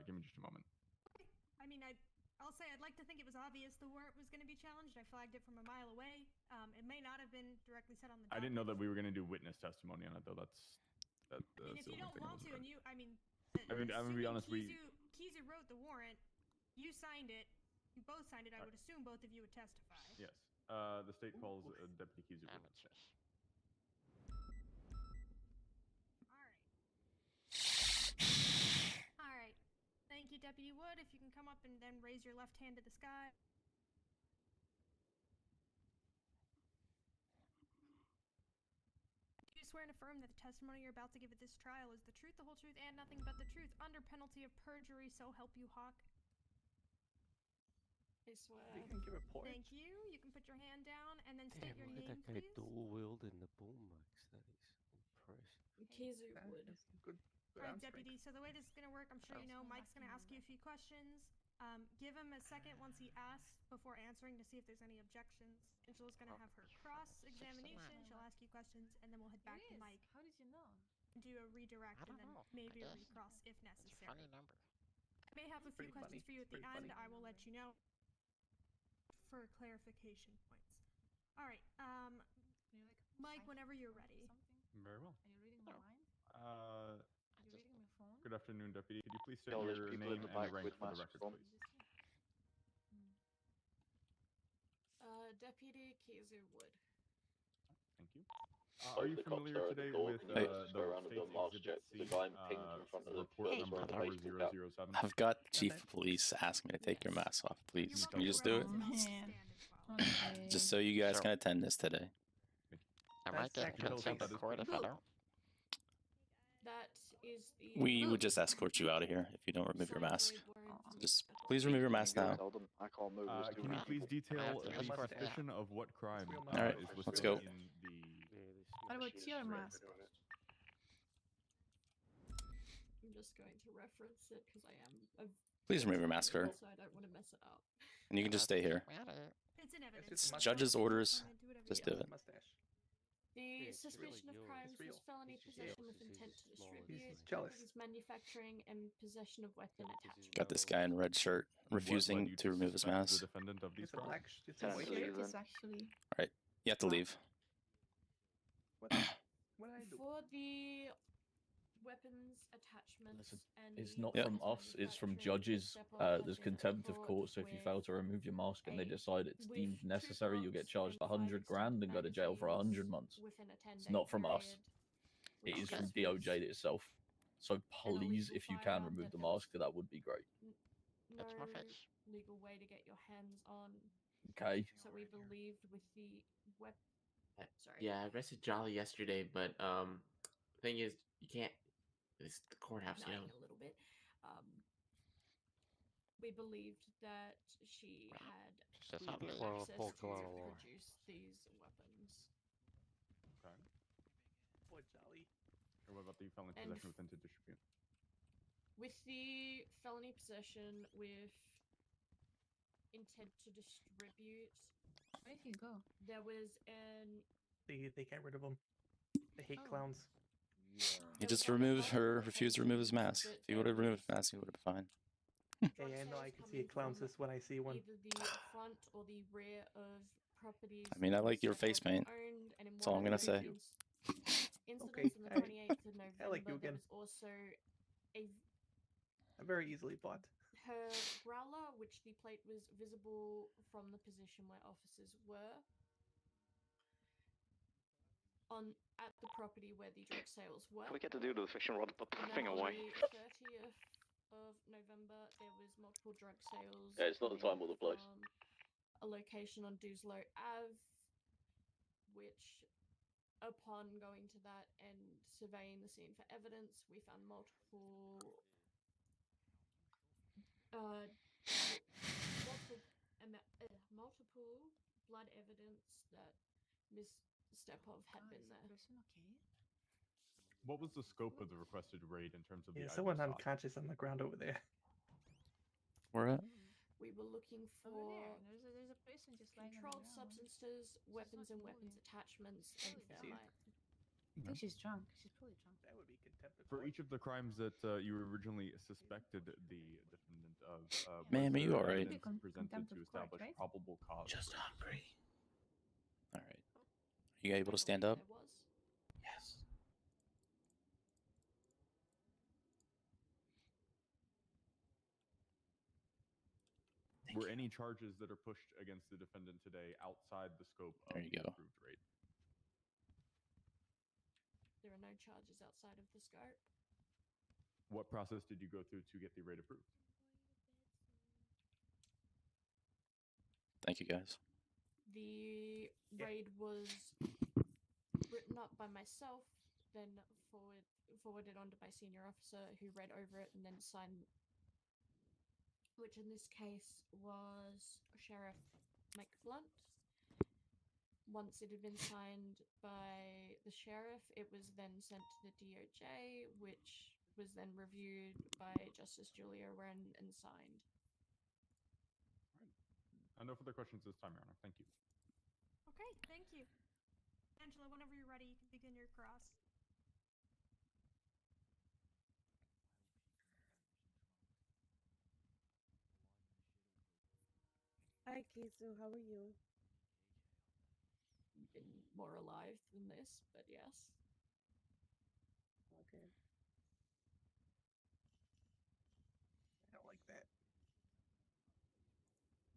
Give me just a moment. Okay. I mean, I'll say I'd like to think it was obvious the warrant was going to be challenged. I flagged it from a mile away. It may not have been directly said on the docket. I didn't know that we were going to do witness testimony on it, though. That's I mean, if the you only don't thing I want to, wasn't and you, I mean, I'm gonna be honest. Kizu wrote the warrant. You signed it. You both signed it. I would assume both of you would testify. Yes. The state calls Deputy Kizu. All right. Thank you, Deputy Wood. If you can come up and then raise your left hand to the sky. swear and affirm that the testimony you're about to give at this trial is the truth, the whole truth, and nothing but the truth, under penalty of perjury, so help you, Hawk? I swear. You can give a point. Thank you. You can put your hand down and then state Damn, your look at name, that guy please. dual wielding the boom axe. That is impressive. Kizu would. Good. Alright, Deputy, so the way this is going to work, I'm sure you know, Mike's going to ask you a few questions. Give him a second once he asks before answering to see if there's any objections. Angela's going to have her cross-examination. She'll ask you questions, and then we'll head back to Mike. How did you know? Do a redirect and then maybe a recross if necessary. I may have a few questions for you at the end. I will let you know for clarification points. Alright, Mike, whenever you're ready. Very well. Are you reading my mind? Uh, Are you reading my phone? good afternoon, Deputy. Could you please state Yeah, there's your people in name the and back rank with for the masks record, on. please? Deputy Kizu would. Thank you. Both Are you the cops familiar are at the today door. with Can you just go the around and do state's a mask Exhibit check? C, The guy in pink in front of the report police number wearing a baseball cap. 007? I've got Chief of Police ask me to take your mask off, please. Can you just do it? Okay. Just so you guys can attend this today. I might get contempt of court if I don't. That is the. We would just escort you out of here if you don't remove your mask. So just please remove your mask now. Tell them I can't move. There's too Can you many please people. detail to the escort suspicion of what crime Alright, is let's listed go. in the... What about your mask? I'm just going to reference it because I am. Please remove your mask, sir. So I don't want to mess it up. And you can just stay here. It's in evidence. It's judge's orders. Just do it. Mustache. The it's suspicion really of yours. crimes It's real. was felony It's just possession yours. with intent to He's small. distribute, He's jealous. weapons manufacturing, and possession of weapon attachment. Got this guy in red shirt refusing to remove his suspect mask. the defendant of these It's a black. crimes? It's a white shirt. It's actually. Alright, you have to leave. What did I do? For the weapons attachments and It's the not Yep. from us, it's from manufacturing, judges. step up There's has been contempt of brought court, so if you fail to remove your mask and they a- decide it's with deemed 2 necessary, you'll get cops charged and 100 5 grand and go to jail for 100 magazines months. within a 10-day It's not from us. period, It is from which DOJ itself. So please, illegal if you can firearm remove that the there was mask, that would be great. no That's my face. legal way to get your hands on. Okay. So we believed with the weapon. Sorry. Yeah, I arrested Jolly yesterday, but thing is, you can't. It's the courthouse, you know. Lying a little bit. We believed that she had Just legal not well, access Paul, to come on along. produce these weapons. Okay. What jolly? Or what about the felony And possession with intent to distribute? With the felony possession with intent to distribute, Where did he go? there was an They get rid of them. They hate Oh. clowns. He just refused to remove his mask. If he would have removed his mask, he would have been fine. Yeah, I know. I can see a clown's this when I see one. either the front or the rear of properties. I mean, I like your that face were paint. owned, and in That's all I'm one gonna of say. those Incidents Okay, on the 28th of November. I like you There again. was also a I'm very easily bought. her growler, which the plate was visible from the position where officers were. At the property where the drug sales were. Can we get the dude with the fishing rod? Put the And then thing on away. the 30th of November, there was multiple drug sales. Yeah, it's not the time or the place. from a location on Duslow Ave, which, upon going to that and surveying the scene for evidence, we found multiple blood evidence that Miss Stepov had been there. What was the scope of the requested raid in terms of the Yeah, items someone sought? unconscious on the ground over there. Where at? We were looking for There's a person just lying on the controlled ground. substances, weapons and weapons moving. attachments, and thermite. I think she's drunk. She's probably drunk. That would be contempt of For court. each of the crimes that you originally suspected the defendant of, Ma'am, are you there alright? evidence presented Contempt to of court, establish right? probable cause? Just hungry. Alright. You able to stand up? There was. Yes. Were any charges that are pushed against the defendant today outside the scope of There you the go. approved raid? There are no charges outside of the scope. What process did you go through to get the raid approved? Thank you, guys. The raid was written up by myself then forwarded on to my senior officer, who read over it and then signed, which in this case was Sheriff Mike Blunt. Once it had been signed by the sheriff, it was then sent to the DOJ, which was then reviewed by Justice Julia Wren and signed. No further questions this time, Your Honor. Thank you. Okay, thank you. Angela, whenever you're ready, you can begin your cross. Hi, Kizu. How are you? Been more alive than this, but yes. Okay. I don't like that.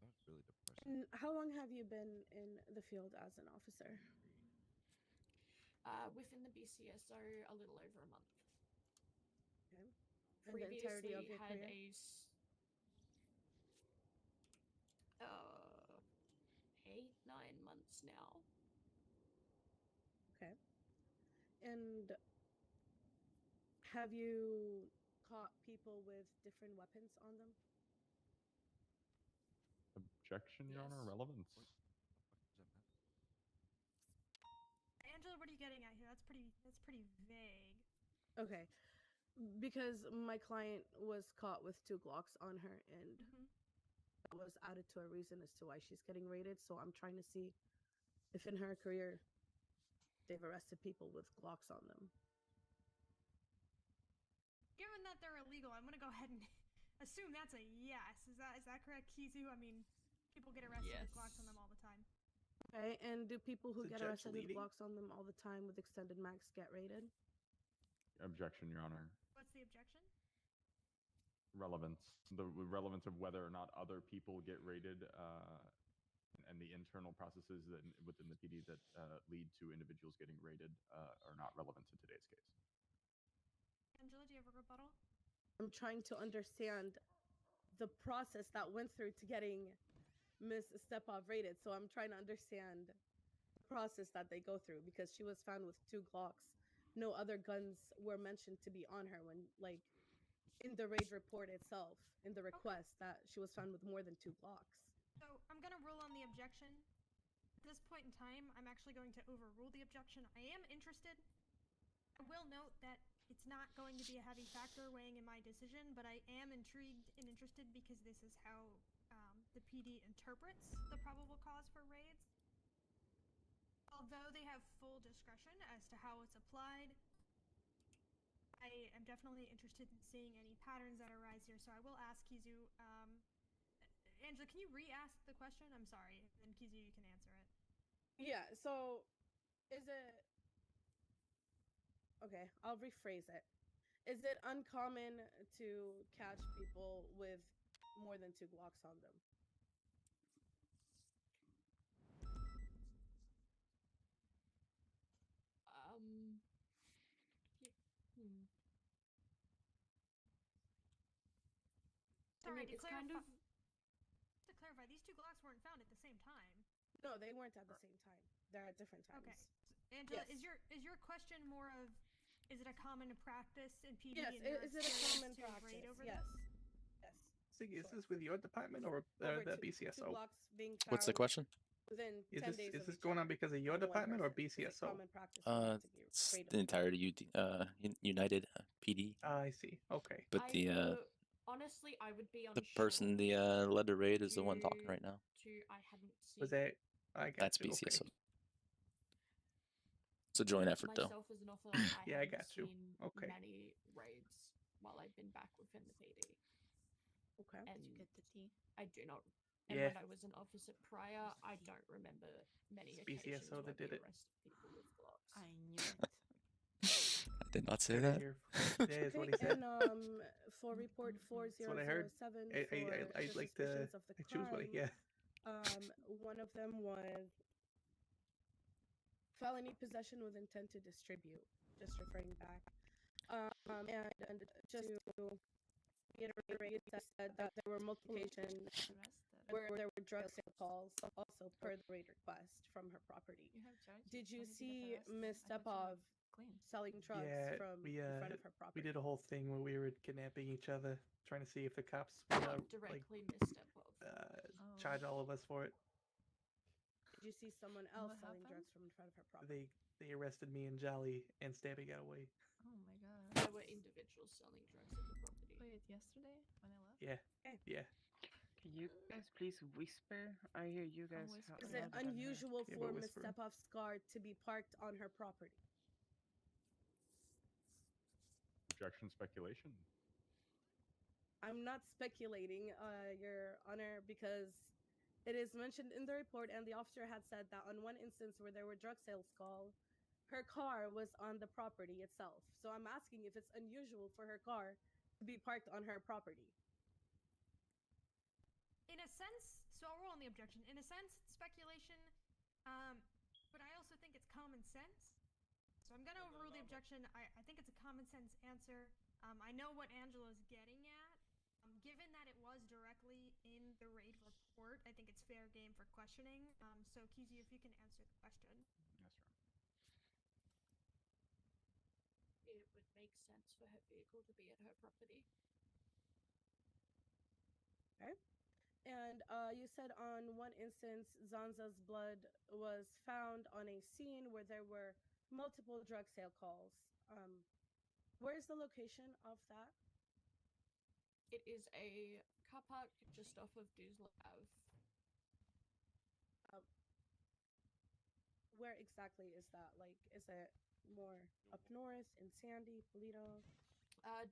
That's really depressing. And how long have you been in the field as an officer? Within the BCSO, a little over a month. Okay. And the entirety of your had career? a 8-9 months now. Okay. And have you caught people with different weapons on them? Objection, Your Honor. Relevance. Angela, what are you getting at here? That's pretty vague. Okay. Because my client was caught with 2 Glocks on her, and that was added to a reason as to why she's getting raided. So I'm trying to see if in her career they've arrested people with Glocks on them. Given that they're illegal, I'm gonna go ahead and assume that's a yes. Is that correct, Kizu? I mean, people get arrested with Glocks on them all the time. Okay, and do people who Is the get judge arrested with leading? Glocks on them all the time with extended mags get raided? Objection, Your Honor. What's the objection? Relevance. The relevance of whether or not other people get raided, and the internal processes that within the PD that lead to individuals getting raided are not relevant to today's case. Angela, do you have a rebuttal? I'm trying to understand the process that went through to getting Miss Stepov raided. So I'm trying to understand the process that they go through, because she was found with 2 Glocks. No other guns were mentioned to be on her when, like, in the raid report itself, in the request, that she was found with more than 2 Glocks. So I'm gonna rule on the objection. At this point in time, I'm actually going to overrule the objection. I am interested. I will note that it's not going to be a heavy factor weighing in my decision, but I am intrigued and interested because this is how the PD interprets the probable cause for raids. Although they have full discretion as to how it's applied, I am definitely interested in seeing any patterns that arise here. So I will ask Kizu. Angela, can you re-ask the question? I'm sorry. And Kizu, you can answer it. Yeah, so is it... Okay, I'll rephrase it. Is it uncommon to catch people with more than 2 Glocks on them? Sorry, it's kind of... Just to clarify, these 2 Glocks weren't found at the same time. No, they weren't at the same time. They're at different times. Okay. Angela, Yes. is your question more of, is it a common practice in PD? Yes, in your is it a common experience to raid practice? over Yes. this? Yes. Siggy, is this with your department or Over the 2 BCSO? Glocks being found What's the question? within Is 10 this days is of this each going on other because of your on one department or person. Is it BCSO? common practice for them to get It's raided the with entirety United PD. I see. Okay. But honestly, I would be the unsure. person led the raid is the one talking right now. I hadn't seen. Was that? I got That's you. BCSO. Okay. It's a joint effort, though. Myself as an officer, I Yeah, I haven't got you. seen Okay. many raids while I've been back within the PD. Okay. And Did you get the tea? I do not. And Yeah. when I was an officer prior, I don't remember many It's occasions BCSO where that did we it. arrested people with Glocks. I knew it. I did not say Heard it that. here. Yeah, is what he said. And for report That's what I heard. 4007 I for the like to. suspicions of the I choose what. crime, Yeah. one of them was felony possession with intent to distribute, just referring back. And just to reiterate, that said that there were multiple occasions where there were drug sale calls, also per the raid request from her property. Did you see Ms. Stepov selling drugs Yeah, from we in front of her property. we did a whole thing where we were kidnapping each other, trying to see if the cops would Directly misstep of. charge all of us for it. Did you see someone else selling drugs from in front of her property? They arrested me and Jolly, and Stabby got away. Oh my god. There were individuals selling drugs at the property. Wait, yesterday when I left? Yeah. Yeah. Can you guys please whisper? I hear you guys. Is it unusual Yeah, for but Miss whisper. Stepov's car to be parked on her property? Objection, speculation. I'm not speculating, Your Honor, because it is mentioned in the report, and the officer had said that on one instance where there were drug sales calls, her car was on the property itself. So I'm asking if it's unusual for her car to be parked on her property. In a sense, so I'll roll on the objection. In a sense, it's speculation, but I also think it's common sense. So I'm gonna overrule the objection. I think it's a common sense answer. I know what Angela's getting at. Given that it was directly in the raid report, I think it's fair game for questioning. So Kizu, if you can answer the question. Yes, sir. It would make sense for her vehicle to be at her property. Okay. And you said on one instance, Zanza's blood was found on a scene where there were multiple drug sale calls. Where's the location of that? It is a car park just off of Dusler Ave. Where exactly is that? Like, is it more up north in Sandy, Polito?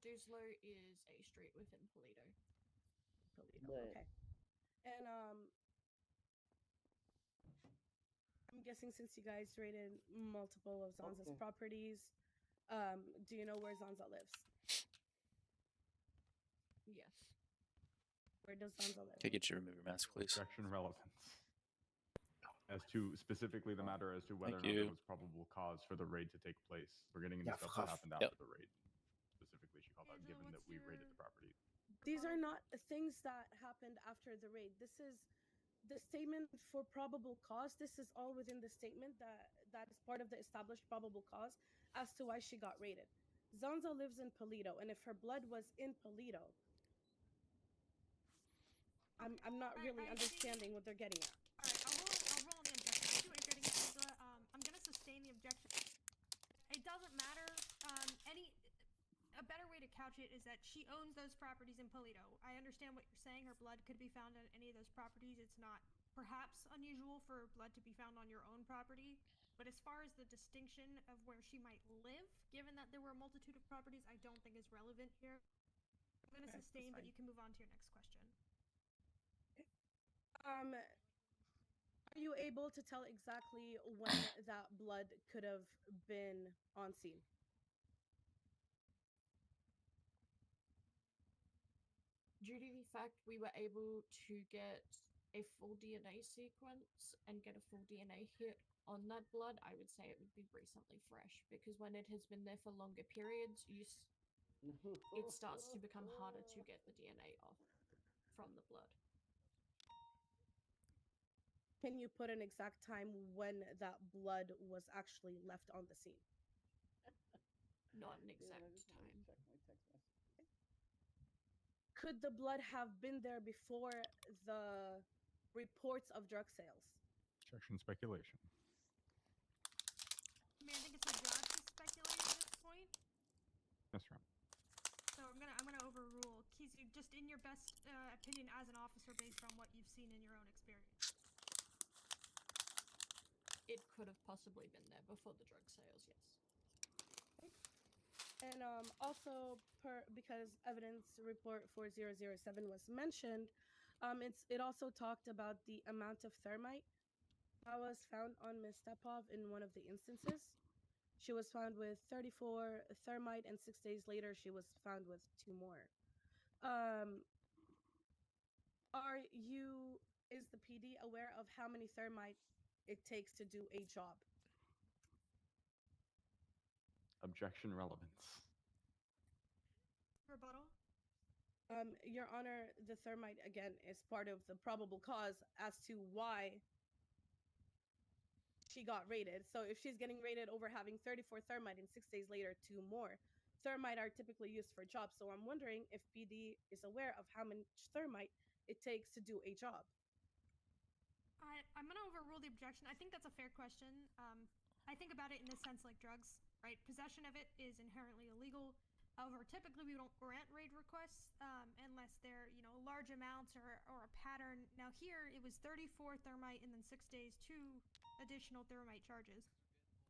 Dusler is a street within Polito. Okay. And I'm guessing since you guys raided multiple of Zanza's properties, do you know where Zanza lives? Yes. Where does Zanza live? Could get you to remove your mask, please. Objection, relevance. As to specifically the matter as to whether or Thank not you. there was probable cause for the raid to take place. We're getting into Yeah, stuff fuck that off. happened after Yep. the raid. Specifically, she called out, Angela, given that what's we raided your- the property. These are not things that happened after the raid. This is the statement for probable cause. This is all within the statement that is part of the established probable cause as to why she got raided. Zanza lives in Polito, and if her blood was in Polito, I'm not really understanding what they're getting at. Alright, I'll roll on the objection. I see what you're getting at, Angela. I'm gonna sustain the objection. It doesn't matter. A better way to couch it is that she owns those properties in Polito. I understand what you're saying. Her blood could be found on any of those properties. It's not perhaps unusual for blood to be found on your own property. But as far as the distinction of where she might live, given that there were a multitude of properties, I don't think is relevant here. I'm gonna Okay, sustain, that's but you can move on to your next question. Are you able to tell exactly when that blood could have been on scene? Due to the fact we were able to get a full DNA sequence and get a full DNA hit on that blood, I would say it would be recently fresh, because when it has been there for longer periods, it starts to become harder to get the DNA off from the blood. Can you put an exact time when that blood was actually left on the scene? Not an exact time. Could the blood have been there before the reports of drug sales? Objection, speculation. I mean, I think it's her job to speculate at this point. Yes, sir. So I'm gonna overrule Kizu, just in your best opinion as an officer, based on what you've seen in your own experience. It could have possibly been there before the drug sales, yes. And also, because evidence report 4007 was mentioned, it also talked about the amount of thermite that was found on Ms. Stepov in one of the instances. She was found with 34 thermite, and 6 days later, she was found with 2 more. Is the PD aware of how many thermite it takes to do a job? Objection, relevance. Rebuttal? Your Honor, the thermite, again, is part of the probable cause as to why she got raided. So if she's getting raided over having 34 thermite and 6 days later 2 more, thermite are typically used for jobs. So I'm wondering if PD is aware of how much thermite it takes to do a job. I'm gonna overrule the objection. I think that's a fair question. I think about it in the sense like drugs, right? Possession of it is inherently illegal. However, typically we don't grant raid requests unless they're, large amounts or a pattern. Now here, it was 34 thermite and then 6 days, 2 additional thermite charges.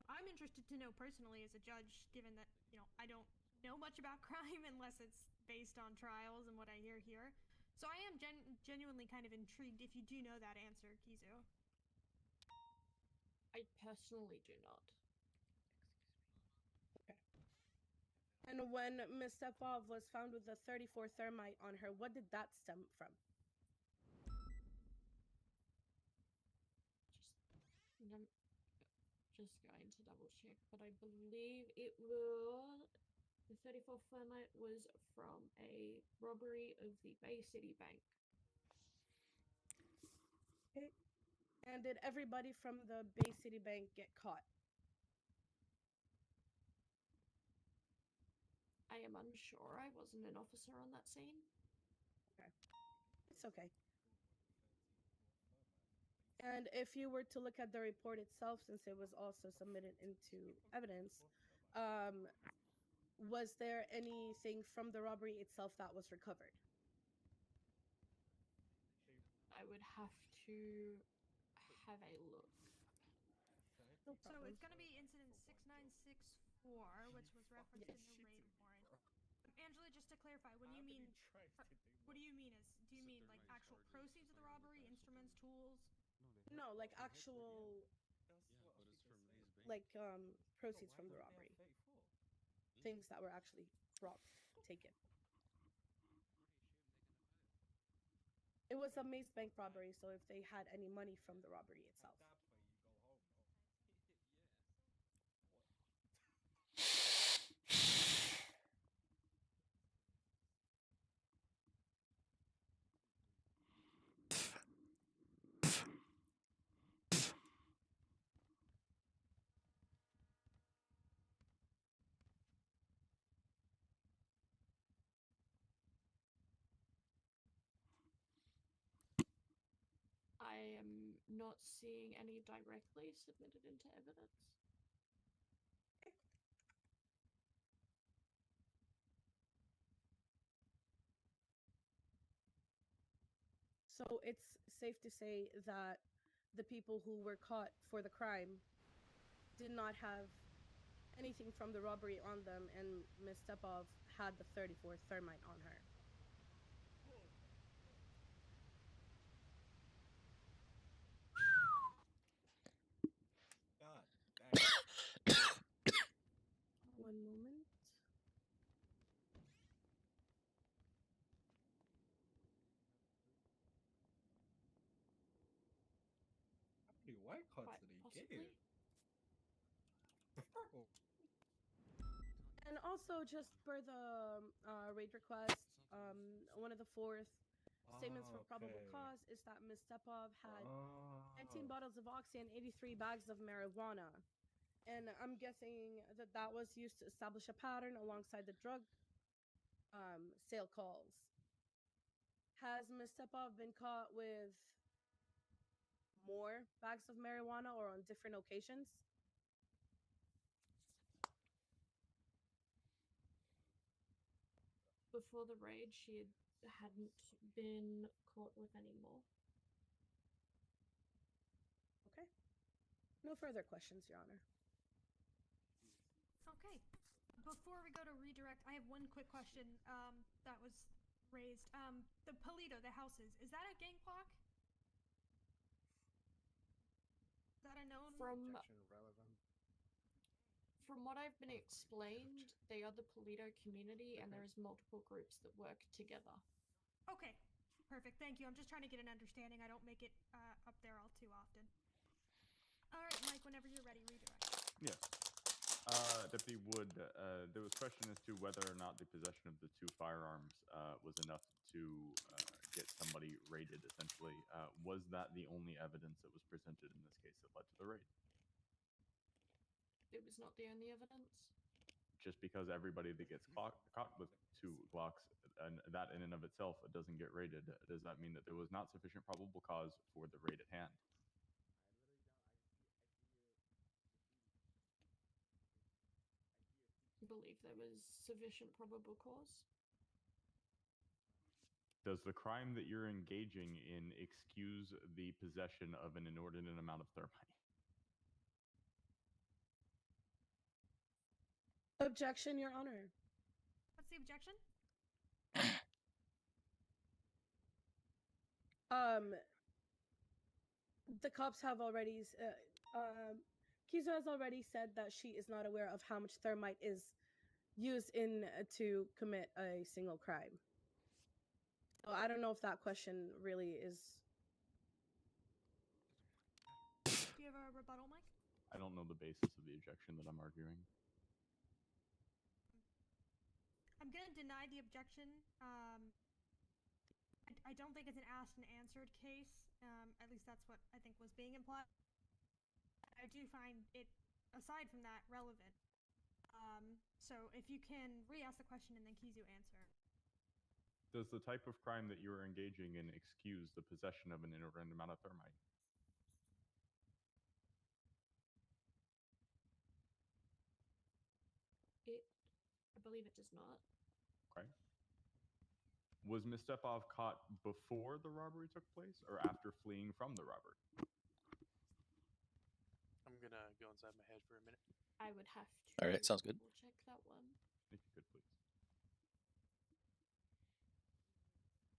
I'm interested to know personally as a judge, given that, I don't know much about crime unless it's based on trials and what I hear here. So I am genuinely kind of intrigued if you do know that answer, Kizu. I personally do not. Okay. And when Miss Stepov was found with the 34 thermite on her, what did that stem from? Just going to double check, but I believe it was the 34 thermite was from a robbery of the Bay City Bank. Okay. And did everybody from the Bay City Bank get caught? I am unsure. I wasn't an officer on that scene. Okay. It's okay. And if you were to look at the report itself, since it was also submitted into evidence, was there anything from the robbery itself that was recovered? I would have to have a look. No So problem. it's going to be incident 6964, which was referenced in the raid warrant. Angela, just to clarify, when you mean, what do you mean? Do you mean like actual proceeds of the robbery, instruments, tools? No, like actual, like proceeds from the robbery. Things that were actually robbed, taken. It was a Mace Bank robbery, so if they had any money from the robbery itself. I am not seeing any directly submitted into evidence. So it's safe to say that the people who were caught for the crime did not have anything from the robbery on them, and Ms. Stepov had the 34 thermite on her. One moment. How many white cards did he get? And also, just for the raid request, one of the fourth statements for probable cause is that Ms. Stepov had 19 bottles of oxy and 83 bags of marijuana. And I'm guessing that that was used to establish a pattern alongside the drug sale calls. Has Ms. Stepov been caught with more bags of marijuana or on different occasions? Before the raid, she hadn't been caught with any more. Okay. No further questions, Your Honor. Okay. Before we go to redirect, I have one quick question that was raised. The Polito, the houses, is that a gang clock? Is that a known? From what I've been explained, they are the Polito community, and there is multiple groups that work together. Okay, perfect. Thank you. I'm just trying to get an understanding. I don't make it up there all too often. All right, Mike, whenever you're ready, redirect. Yes. Deputy Wood, there was question as to whether or not the possession of the 2 firearms was enough to get somebody raided, essentially. Was that the only evidence that was presented in this case that led to the raid? it was not the only evidence? Just because everybody that gets caught with 2 Glocks, and that in and of itself doesn't get raided, does that mean that there was not sufficient probable cause for the raid at hand? I believe there was sufficient probable cause. Does the crime that you're engaging in excuse the possession of an inordinate amount of thermite? Objection, Your Honor. What's the objection? The cops have already, Kizu has already said that she is not aware of how much thermite is used in to commit a single crime. So I don't know if that question really is. Do you have a rebuttal, Mike? I don't know the basis of the objection that I'm arguing. I'm gonna deny the objection. I don't think it's an asked and answered case. At least that's what I think was being implied. I do find it, aside from that, relevant. So if you can re-ask the question and then Kizu answer. Does the type of crime that you are engaging in excuse the possession of an inordinate amount of thermite? I believe it does not. Okay. Was Ms. Stepov caught before the robbery took place or after fleeing from the robbery? I'm gonna go inside my head for a minute. I would have to. All right, sounds good. Check that one. If you could, please.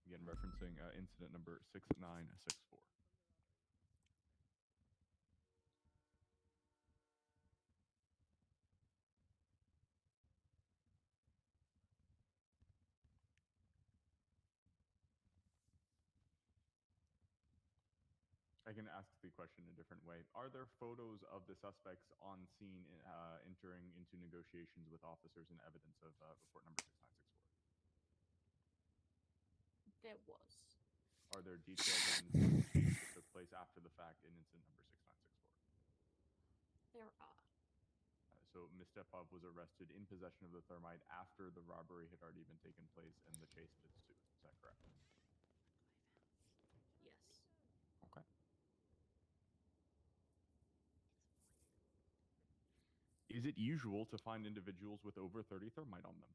Again, referencing incident number 6964. I can ask the question a different way. Are there photos of the suspects on scene entering into negotiations with officers and evidence of report number 6964? There was. Are there details of negotiations that took place after the fact in incident number 6964? There are. So Ms. Stepov was arrested in possession of the thermite after the robbery had already been taken place and the chase had ensued. Is that correct? Yes. Okay. Is it usual to find individuals with over 30 thermite on them?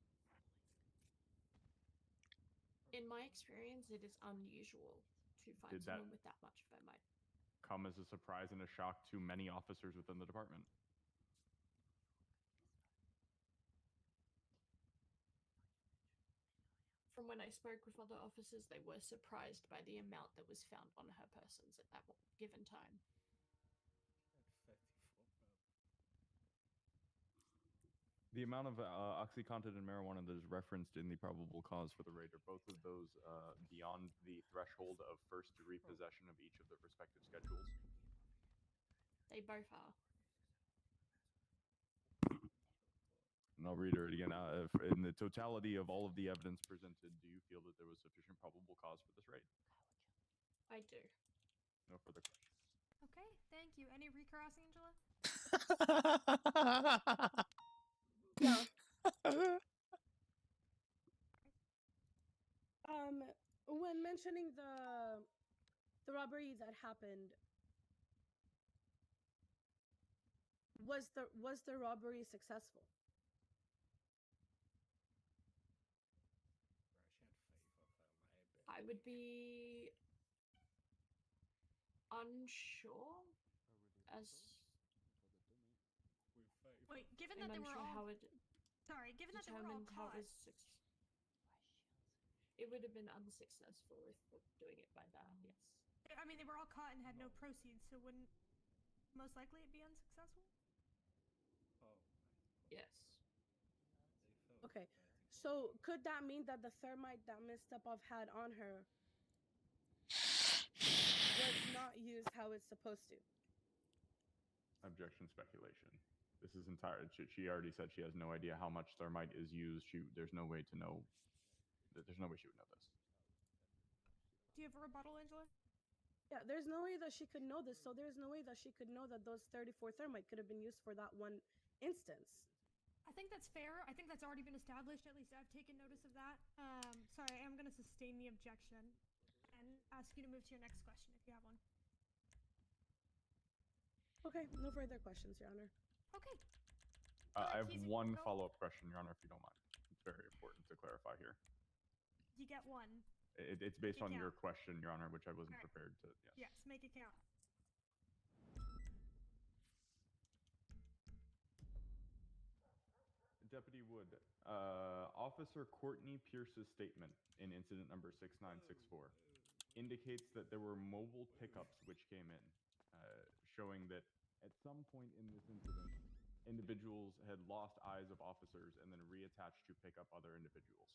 In my experience, it is unusual to find someone with that much thermite. Come as a surprise and a shock to many officers within the department? From when I spoke with other officers, they were surprised by the amount that was found on her persons at that given time. The amount of OxyContin and marijuana that is referenced in the probable cause for the raid, are both of those beyond the threshold of first-degree possession of each of their respective schedules? They both are. And I'll reiterate again. In the totality of all of the evidence presented, do you feel that there was sufficient probable cause for this raid? I do. No further questions. Okay, thank you. Any recross, Angela? Yeah. When mentioning the robbery that happened, was the robbery successful? I would be unsure as. Wait, given that they were all. Sorry, given that they were all caught. It would have been unsuccessful if we're doing it by that, yes. I mean, they were all caught and had no proceeds, so wouldn't most likely it be unsuccessful? Yes. Okay, so could that mean that the thermite that Ms. Stepov had on her was not used how it's supposed to? Objection, speculation. This is entire. She already said she has no idea how much thermite is used. There's no way to know. There's no way she would know this. Do you have a rebuttal, Angela? Yeah, there's no way that she could know this. So there's no way that she could know that those 34 thermite could have been used for that one instance. I think that's fair. I think that's already been established. At least I've taken notice of that. Sorry, I am going to sustain the objection and ask you to move to your next question if you have one. Okay, no further questions, Your Honor. Okay. I have one follow-up question, Your Honor, if you don't mind. It's very important to clarify here. You get one. It's based on Make it your count. question, Your Honor, which I wasn't Alright. prepared to. Yes. Yes, make it count. Deputy Wood, Officer Courtney Pierce's statement in incident number 6964 indicates that there were mobile pickups which came in, showing that at some point in this incident, individuals had lost eyes of officers and then reattached to pick up other individuals.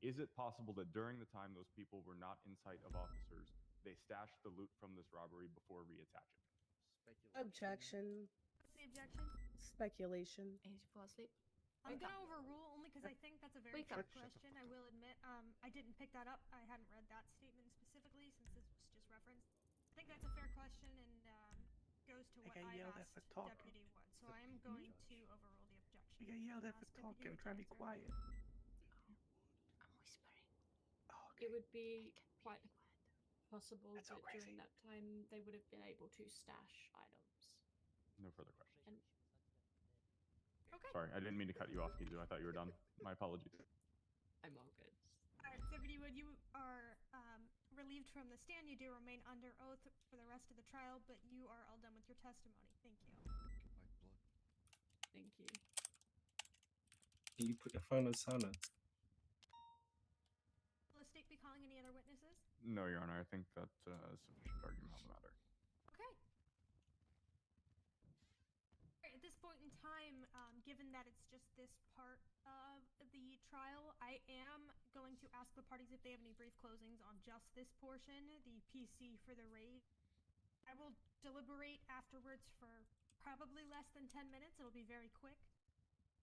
Is it possible that during the time those people were not in sight of officers, they stashed the loot from this robbery before reattaching? Objection. What's the objection? Speculation. I need to fall asleep. I'm going to overrule only because I think that's a very Wake up. fair question. I will admit, I didn't pick that up. I hadn't read that statement specifically since this was just referenced. I think that's a fair question and goes to what got I yelled at asked for talking. Deputy Wood. So I am going to overrule the objection. I got yelled at for Ask talking. I'm Deputy Wood trying to be answer. quiet. I'm whispering. It would be quite possible that during that time they would have been able to stash items. No further questions. And Okay. Sorry, I didn't mean to cut you off, Kizu. I thought you were done. My apologies. I'm all good. All right, Deputy Wood, you are relieved from the stand. You do remain under oath for the rest of the trial, but you are all done with your testimony. Thank you. Thank you. Can you put your phone on silent? Will the state be calling any other witnesses? No, Your Honor. I think that's sufficient argument on the matter. Okay. All right, at this point in time, given that it's just this part of the trial, I am going to ask the parties if they have any brief closings on just this portion, the PC for the raid. I will deliberate afterwards for probably less than 10 minutes. It'll be very quick.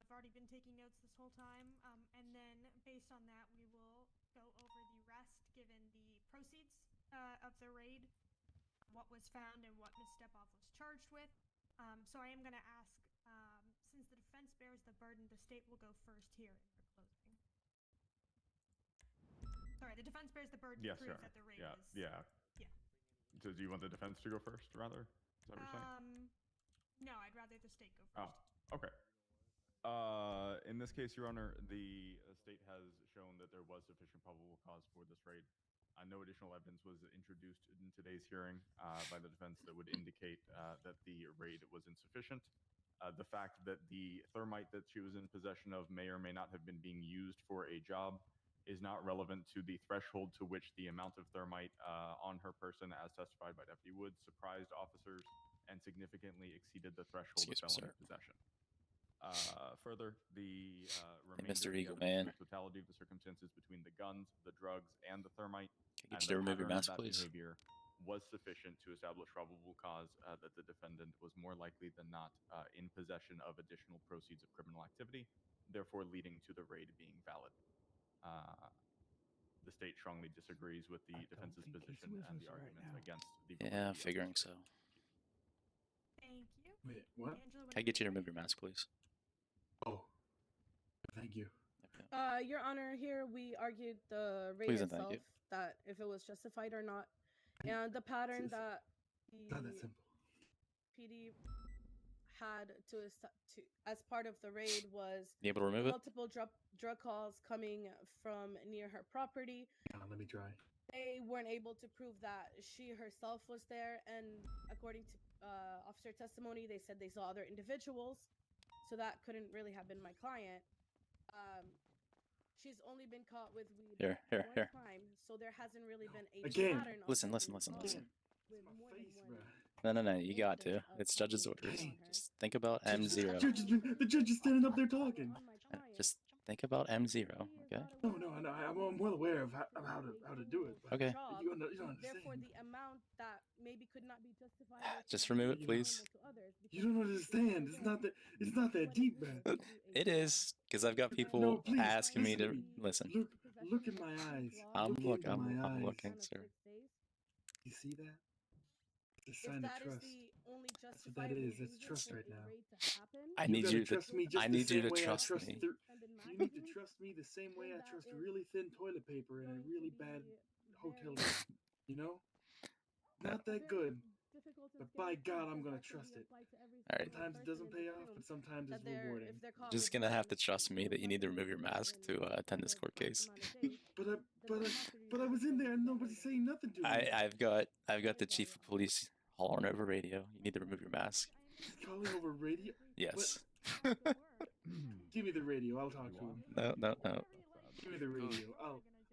I've already been taking notes this whole time. And then based on that, we will go over the rest given the proceeds of the raid, what was found and what Ms. Stepov was charged with. So I am going to ask, since the defense bears the burden, the state will go first here in their closing. Sorry, the defense bears the burden to prove that the raid is... Yeah. So do you want the defense to go first, rather? Is that what you're saying? No, I'd rather the state go first. Oh, okay. In this case, Your Honor, the state has shown that there was sufficient probable cause for this raid. No additional evidence was introduced in today's hearing by the defense that would indicate that the raid was insufficient. The fact that the thermite that she was in possession of may or may not have been being used for a job is not relevant to the threshold to which the amount of thermite on her person, as testified by Deputy Woods, surprised officers and significantly exceeded the threshold of felony possession. Further, the remainder of the evidence, the totality of the circumstances between the guns, the drugs, and the thermite, Can I get you to remove your mask, please? behavior was sufficient to establish probable cause that the defendant was more likely than not in possession of additional proceeds of criminal activity, therefore leading to the raid being valid. The state strongly disagrees with the defense's position and the arguments against the validity Yeah, of figuring this so. Thank you. Wait, what? Angela, Can I get you to remove your mask, please? Oh, thank you. Your Honor, here we argued the raid Please and thank itself, you. that if it was justified or not, and the pattern that Not that the simple. PD had as part of the raid was You able to remove it? multiple drug calls coming from near her property. Let me try. They weren't able to prove that she herself was there, and according to officer testimony, they said they saw other individuals, so that couldn't really have been my client. She's only been caught with weed Here. one time, so there hasn't really been a Again. pattern. Of Listen. with more than one. No, you got to. It's judge's orders. Just think about M0. The judge is standing up there talking. Just think about M0, okay? No, I'm well aware of how to do it. But Okay. You don't understand. Therefore, the amount that maybe could not be justified. Just remove it, please. You don't understand. It's not that deep, man. It is, because I've got people No, please, asking me to listen. Look in my eyes. I'm Look into my eyes. looking, sir. You see that? It's a If sign of that is trust. the only That's what that justifiable is. That's reason trust for right a now. raid to happen, I You need gotta you to. trust me just I the need you same to way I trust trust. me. You need to trust me the same way I trust really thin toilet paper in a really bad hotel room. You know, not that good. But by God, I'm gonna trust it. All right. Sometimes it doesn't pay off, but sometimes it's rewarding. Just gonna have to trust me that you need to remove your mask to attend this court case. But I was in there and nobody's saying nothing to me. I've got the chief of police hollering over radio. You need to remove your mask. He's calling over radio. Yes. Give me the radio. I'll talk to him. No. Give me the radio.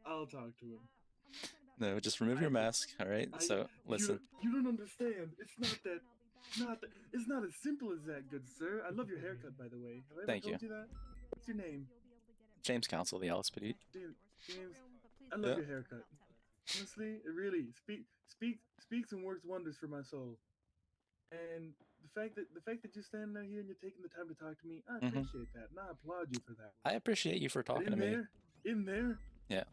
I'll talk to him. No, just remove your mask. All right. So listen. You don't understand. It's not as simple as that, good sir. I love your haircut, by the way. Have I ever Thank you. told you that? What's your name? James Council, the LSPD. James, I love your haircut. Honestly, it really speaks and works wonders for my soul. And the fact that you're standing out here and you're taking the time to talk to me, I appreciate that, and I applaud you for that. I appreciate you for talking to me. In there, Yeah.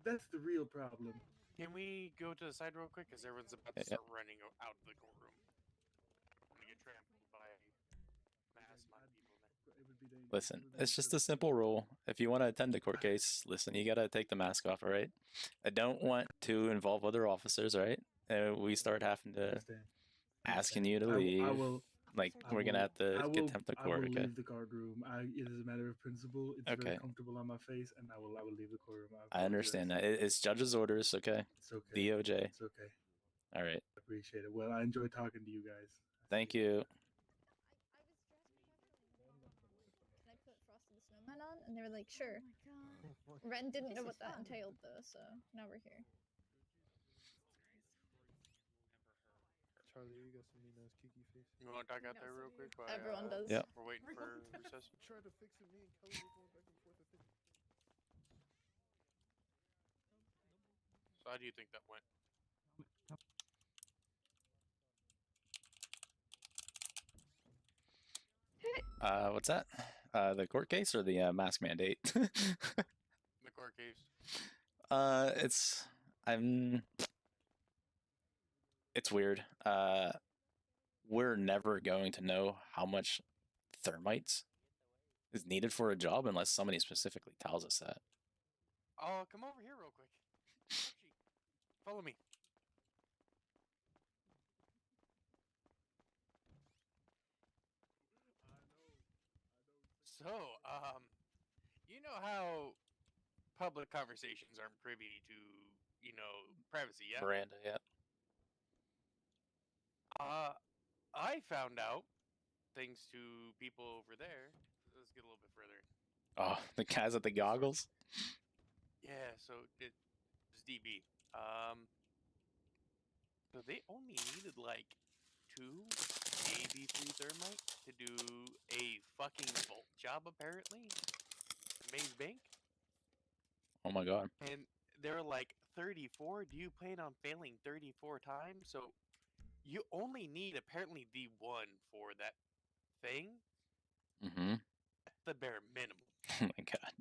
that's the real problem. Can we go to the side real quick? Because everyone's about to start running out of the courtroom. I'm gonna get trampled by mass amount of people there. Listen, it's just a simple rule. If you want to attend a court case, listen, you gotta take the mask off, all right? I don't want to involve other officers, all right? We start having to asking you to leave. We're gonna have to get temp to court, I will okay? leave the courtroom. It is a matter of principle. It's very comfortable on my face, and I will leave the courtroom. I understand that. It's judge's orders, okay? It's okay. DOJ. It's okay. All right. I appreciate it. Well, I enjoyed talking to you guys. Thank you. Can I put Frosty the Snowman on? And they were like, sure. Ren didn't know what that entailed though, so now we're here. Charlie, you got some mean ass kiki face. You want to talk out there real quick? While, Everyone does. Yep. We're waiting for recess. Try to fix it. Me and Kelly were going back and forth. I think. So how do you think that went? What's that? The court case or the mask mandate? The court case. It's weird. We're never going to know how much thermites is needed for a job unless somebody specifically tells us that. Oh, come over here real quick. Follow me. So, you know how public conversations aren't privy to, privacy, yeah? Miranda, yeah. I found out, thanks to people over there. Let's get a little bit further. Oh, the guys with the goggles? Yeah, so it's DB. So they only needed like 2, maybe 3 thermite to do a fucking vault job, apparently. Maze Bank. Oh my god. And they're like, 34? Do you plan on failing 34 times? So you only need apparently the 1 for that thing. Mm-hmm. At the bare minimum. Oh my god.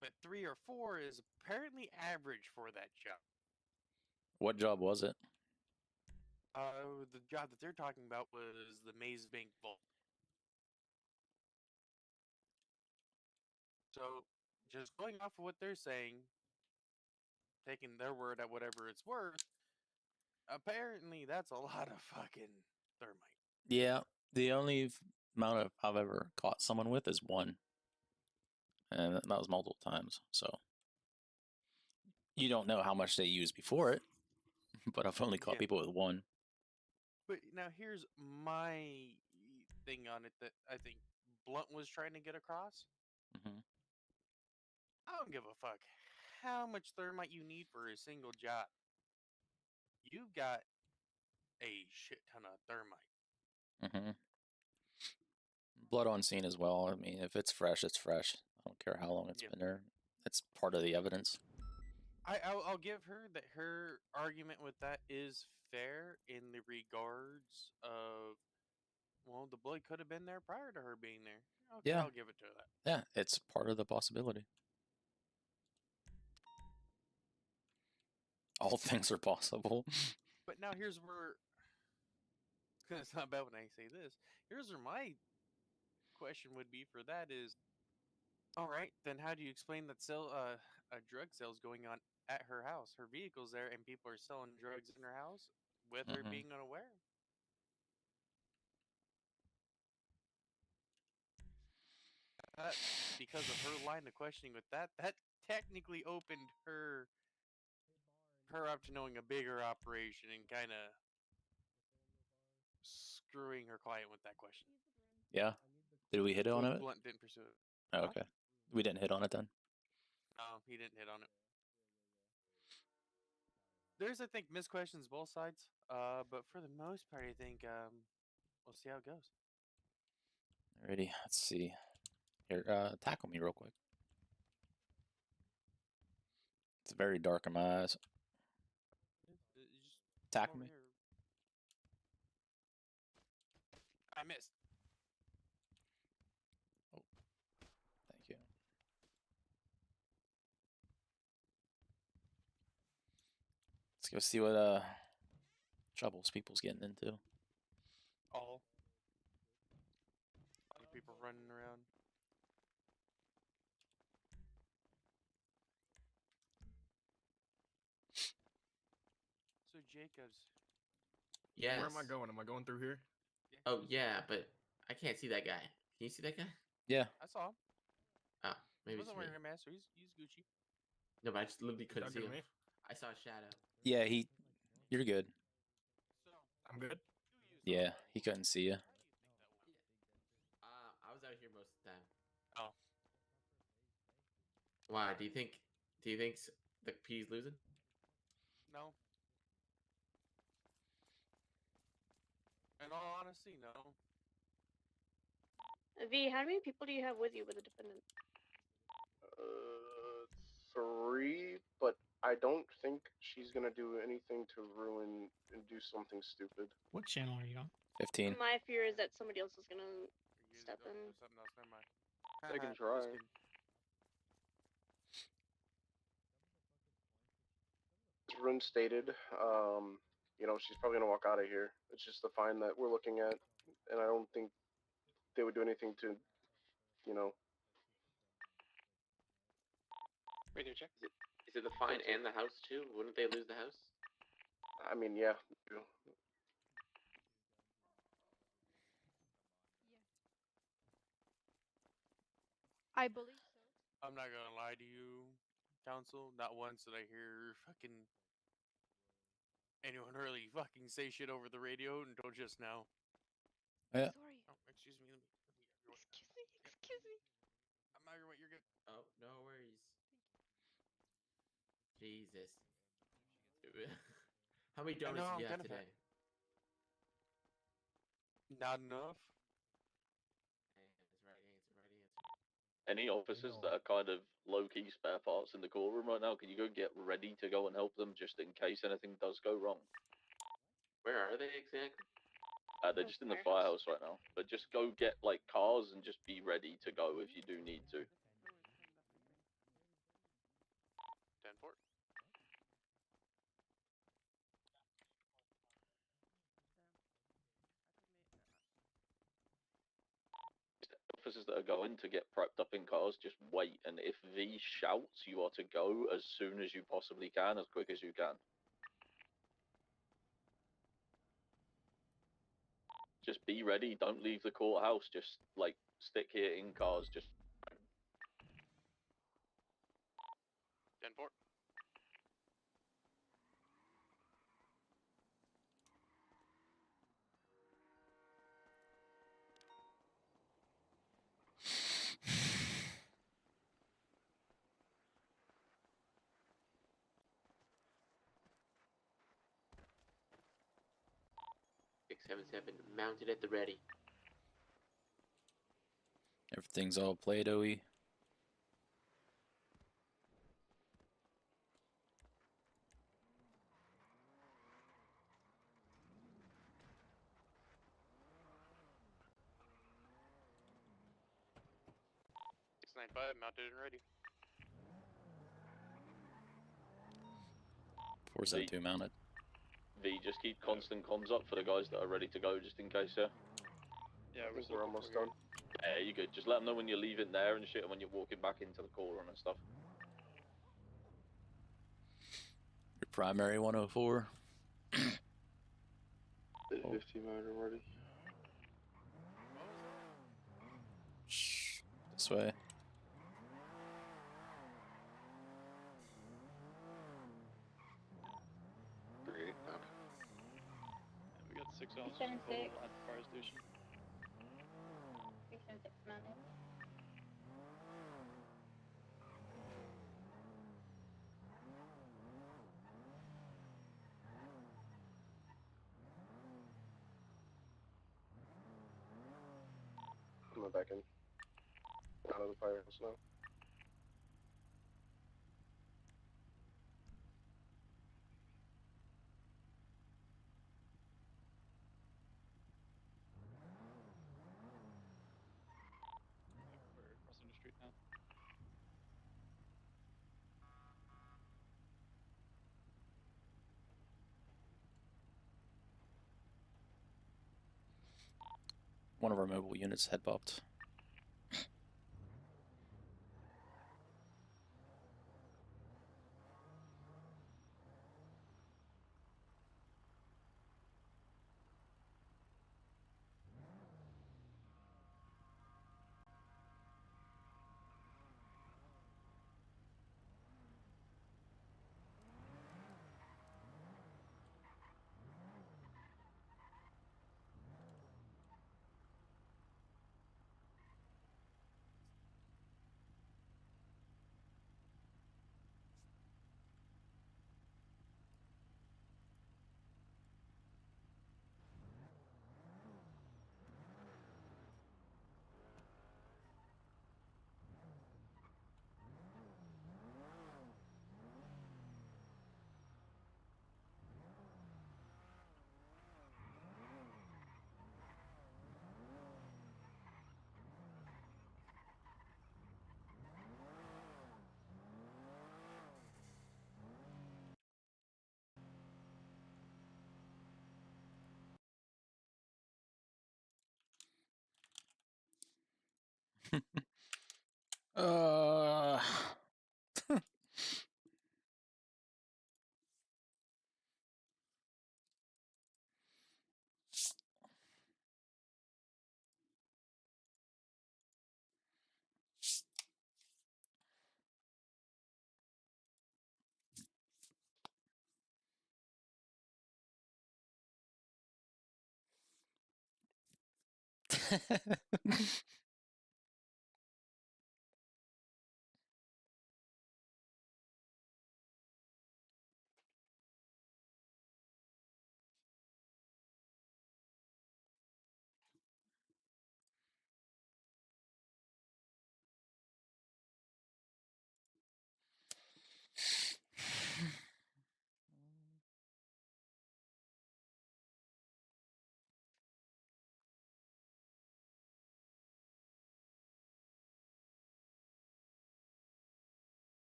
But 3 or 4 is apparently average for that job. What job was it? The job that they're talking about was the Maze Bank Vault. So, just going off of what they're saying, taking their word at whatever it's worth, apparently that's a lot of fucking thermite. Yeah, the only amount I've ever caught someone with is 1. And that was multiple times, so. You don't know how much they used before it, but I've only caught people with 1. But now here's my thing on it that I think Blunt was trying to get across. Mm-hmm. I don't give a fuck how much thermite you need for a single job. You've got a shit ton of thermite. Mm-hmm. Blood on scene as well. I mean, if it's fresh, it's fresh. I don't care how long it's been there. It's part of the evidence. I'll give her that her argument with that is fair in the regards of, well, the blood could have been there prior to her being there. Okay, Yeah. I'll give it to her that. Yeah, it's part of the possibility. All things are possible. But now here's where it's not bad when I say this. Here's where my question would be for that is, all right, then how do you explain that a drug sale's going on at her house? Her vehicle's there, and people are selling drugs in her house with her being unaware. Because of her line of questioning with that technically opened her up to knowing a bigger operation and kind of screwing her client with that question. Yeah. Did we hit on it? Blunt didn't pursue it. Oh, okay. We didn't hit on it then. No, he didn't hit on it. There's, I think, missed questions both sides. But for the most part, I think we'll see how it goes. Alrighty, let's see. Here, tackle me real quick. It's very dark in my eyes. Tackle me. I missed. Oh, thank you. Let's go see what troubles people's getting into. All. A lot of people running around. So Jacobs. Yes. Where am I going? Am I going through here? Oh yeah, but I can't see that guy. Can you see that guy? Yeah. I saw him. Ah, maybe He it's wasn't me. wearing a mask, so he's Gucci. No, but I just literally couldn't see talking him. to me? I saw a shadow. Yeah, you're good. I'm good. Yeah, he couldn't see you. I was out here most of the time. Oh. Why? Do you think the P's losing? No. In all honesty, no. V, how many people do you have with you with the defendant? 3, but I don't think she's gonna do anything to ruin and do something stupid. What channel are you on? 15. My fear is that somebody else is gonna step in. Something else, never mind. They can try. As Rune stated, you know, she's probably gonna walk out of here. It's just the fine that we're looking at, and I don't think they would do anything to, you know. Radio check. Is it the fine and the house too? Wouldn't they lose the house? I mean, yeah. I believe so. I'm not gonna lie to you, counsel. Not once did I hear fucking anyone really fucking say shit over the radio until just now. Yeah. Sorry. Oh, excuse me. Excuse me. I'm not gonna wait. You're good. Oh, no worries. Jesus. How many donuts did you have today? Not enough. Any officers that are kind of low-key spare parts in the courtroom right now, can you go get ready to go and help them just in case anything does go wrong? Where are they exactly? They're just in the firehouse right now. But just go get, like, cars and just be ready to go if you do need to. 10-4. Officers that are going to get prepped up in cars, just wait. And if V shouts, you are to go as soon as you possibly can, as quick as you can. Just be ready. Don't leave the courthouse. Just, like, stick here in cars. Just 10-4. Six, 7, mounted at the ready. Everything's all Play-Doh-y. Six 9-5, mounted and ready. 472 mounted. V, just keep constant comms up for the guys that are ready to go, just in case, yeah? Yeah, I think we're almost done. Yeah, you good. Just let them know when you're leaving there and shit, and when you're walking back into the call and stuff. Your primary 104. 15 minor already. Shh. This way. Great. Okay. We got 6 Six, officers seven, total six. at the fire station. 376 mounted. Coming back in. Out of the firehouse now. We're crossing the street now. One of our mobile units head bopped. uh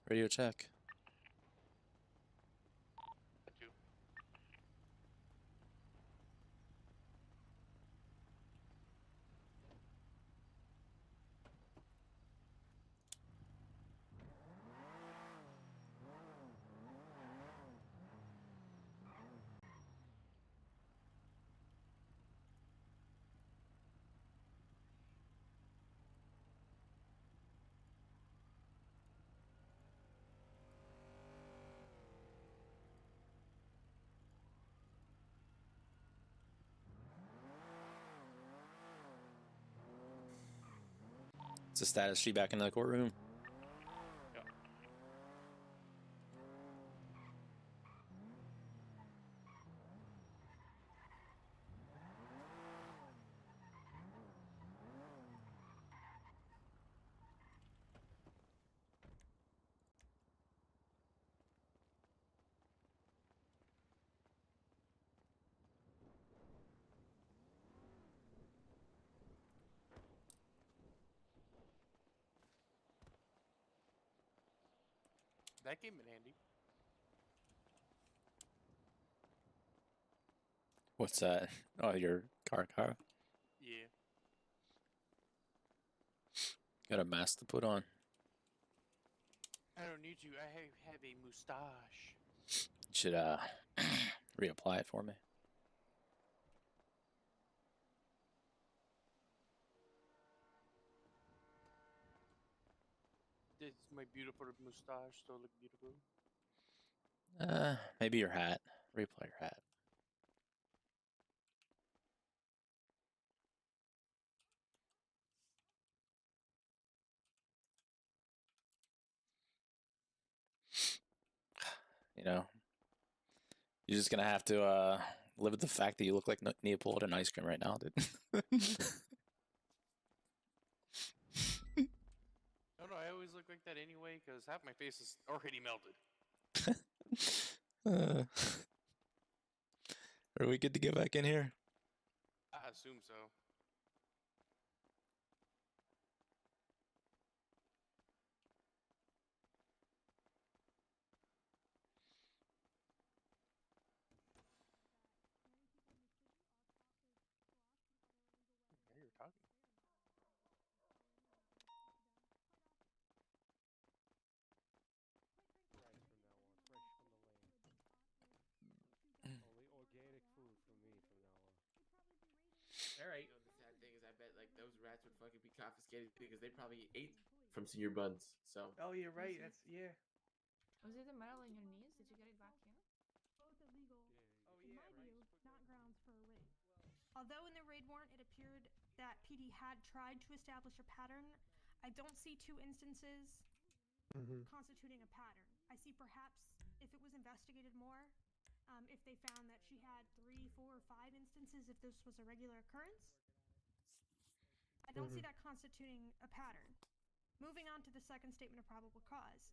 Radio check. It's a status sheet back in the courtroom. That came in handy. What's that? Oh, your car. Yeah. Got a mask to put on. I don't need you. I have a mustache. You should reapply it for me. Does my beautiful mustache still look beautiful? Maybe your hat. Reapply your hat. You know, you're just gonna have to live with the fact that you look like Neapolitan ice cream right now, dude. No, I always look like that anyway, because half my face is already melted. Are we good to get back in here? I assume so. Now you're talking. Only organic food for me from now on. All right. You know, the sad thing is, I bet like those rats would fucking be confiscated because they probably ate from senior buns. So. Oh, you're right. That's yeah. Was it the metal in your knees? Did you get it back here? Both illegal, in my view, not grounds for a raid. Although in the raid warrant it appeared that PD had tried to establish a pattern, I don't see two instances constituting a pattern. I see perhaps if it was investigated more, if they found that she had 3, 4, 5 instances, if this was a regular occurrence, I don't see that constituting a pattern. Moving on to the second statement of probable cause.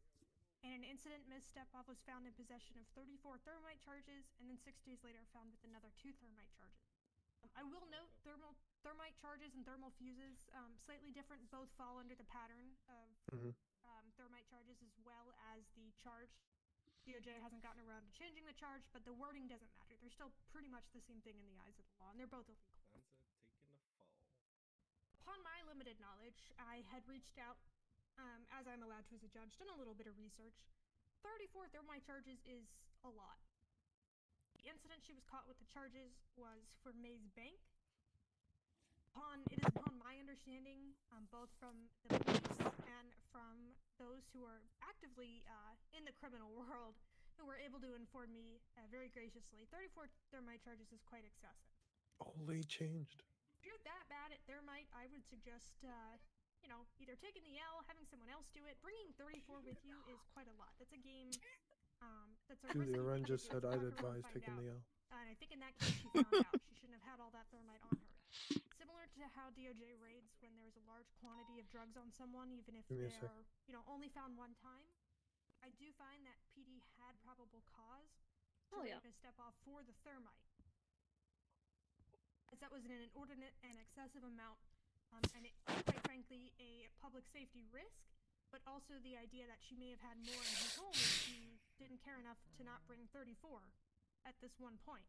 In an incident, Ms. Stepov was found in possession of 34 thermite charges, and then 6 days later found with another 2 thermite charges. I will note thermite charges and thermal fuses, slightly different, both fall under the pattern of thermite charges as well as the charge. DOJ hasn't gotten around to changing the charge, but the wording doesn't matter. They're still pretty much the same thing in the eyes of the law, and they're both illegal. Upon my limited knowledge, I had reached out, as I'm allowed to as a judge, done a little bit of research. 34 thermite charges is a lot. The incident she was caught with the charges was for Maze Bank. It is upon my understanding, both from the police and from those who are actively in the criminal world, who were able to inform me very graciously, 34 thermite charges is quite excessive. Only changed. If you're that bad at thermite, I would suggest, either taking the L, having someone else do it. Bringing 34 with you is quite a lot. That's a game. That's a Julia risk Wren you just take. said I'd Dr. Wren advise find taking out. the L. And I think in that case she found out. She shouldn't have had all that thermite on her. Similar to how DOJ raids when there's a large quantity of drugs on someone, even if Give me a they're, sec. only found one time. I do find that PD had probable cause to Oh, yeah. step off for the thermite. As that was an inordinate and excessive amount, and it, quite frankly, a public safety risk, but also the idea that she may have had more in her home if she didn't care enough to not bring 34 at this one point.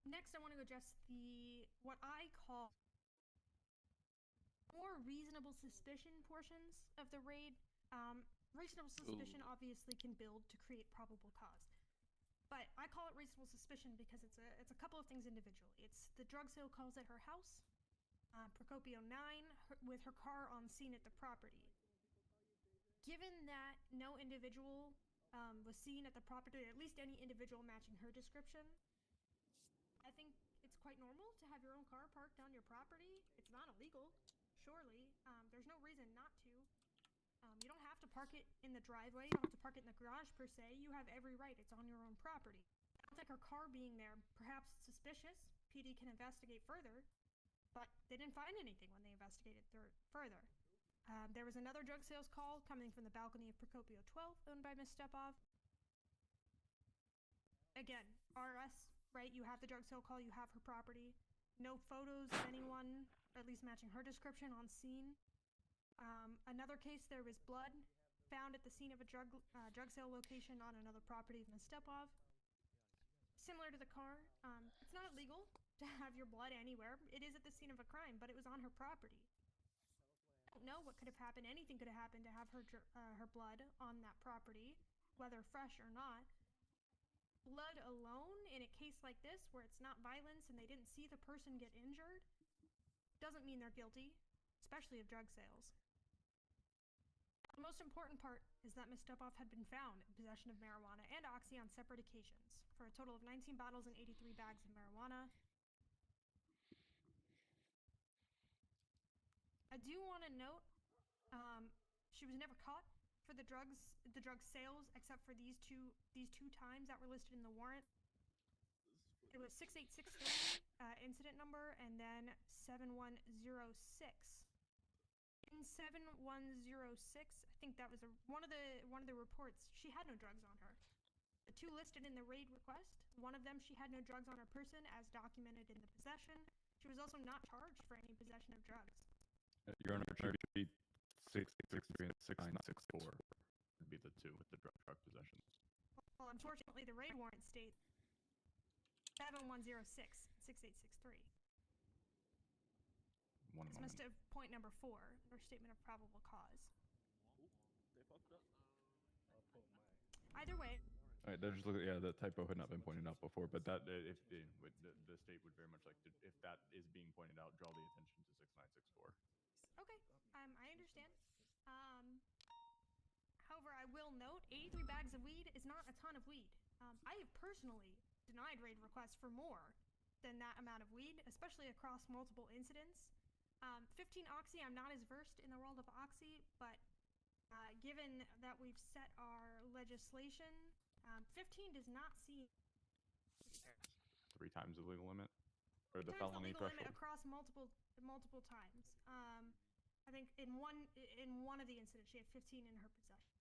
Next, I want to address what I call more reasonable suspicion portions of the raid. Reasonable suspicion obviously can build to create probable cause, but I call it reasonable suspicion because it's a couple of things individually. It's the drug sale calls at her house, Procopio 9 with her car on scene at the property. Given that no individual was seen at the property, or at least any individual matching her description, I think it's quite normal to have your own car parked on your property. It's not illegal, surely. There's no reason not to. You don't have to park it in the driveway. You don't have to park it in the garage per se. You have every right. It's on your own property. I don't think her car being there, perhaps suspicious. PD can investigate further, but they didn't find anything when they investigated further. There was another drug sales call coming from the balcony of Procopio 12, owned by Ms. Stepov. Again, RS, right? You have the drug sale call, you have her property. No photos of anyone, or at least matching her description, on scene. Another case, there was blood found at the scene of a drug sale location on another property of Ms. Stepov. Similar to the car, it's not illegal to have your blood anywhere. It is at the scene of a crime, but it was on her property. I don't know what could have happened. Anything could have happened to have her blood on that property, whether fresh or not. Blood alone in a case like this, where it's not violence and they didn't see the person get injured, doesn't mean they're guilty, especially of drug sales. The most important part is that Ms. Stepov had been found in possession of marijuana and oxy on separate occasions, for a total of 19 bottles and 83 bags of marijuana. I do want to note, she was never caught for the drug sales, except for these two times that were listed in the warrant. It was 6863 incident number, and then 7106. In 7106, I think that was one of the reports. She had no drugs on her. The two listed in the raid request, one of them she had no drugs on her person, as documented in the possession. She was also not charged for any possession of drugs. Your Honor, should be 663 and 6964 would be the two with the drug possessions. Well, unfortunately, the raid warrant states 7106 and 6863. This must have point number 4, or statement of probable cause. Either way. All right, just look at, the typo had not been pointed out before, but that if the state would very much like to, if that is being pointed out, draw the attention to 6964. Okay, I understand. However, I will note 83 bags of weed is not a ton of weed. I have personally denied raid requests for more than that amount of weed, especially across multiple incidents. 15 oxy, I'm not as versed in the world of oxy, but given that we've set our legislation, 15 does not seem 3 times the legal limit, or the felony legal threshold. limit across multiple times. I think in one of the incidents, she had 15 in her possession.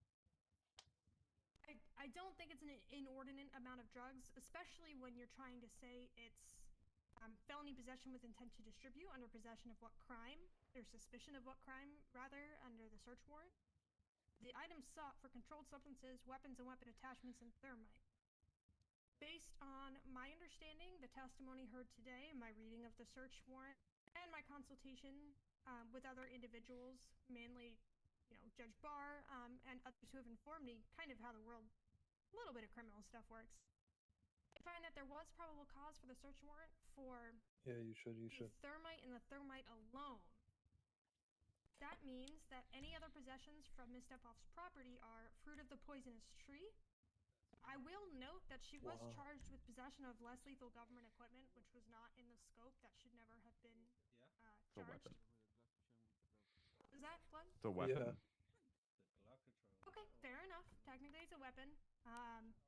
I don't think it's an inordinate amount of drugs, especially when you're trying to say it's felony possession with intent to distribute under possession of what crime, or suspicion of what crime, rather, under the search warrant. The items sought for controlled substances, weapons and weapon attachments, and thermite. Based on my understanding, the testimony heard today, my reading of the search warrant, and my consultation with other individuals, mainly, Judge Barr, and others who have informed me kind of how the world, a little bit of criminal stuff works. I find that there was probable cause for the search warrant for Yeah, you should. You the should. thermite and the thermite alone. That means that any other possessions from Ms. Stepoff's property are fruit of the poisonous tree. I will note that she was Wow. charged with possession of less lethal government equipment, which was not in the scope. That should never have been It's a charged. weapon. Is that Flood? It's a weapon. Yeah. Okay, fair enough. Technically, it's a weapon.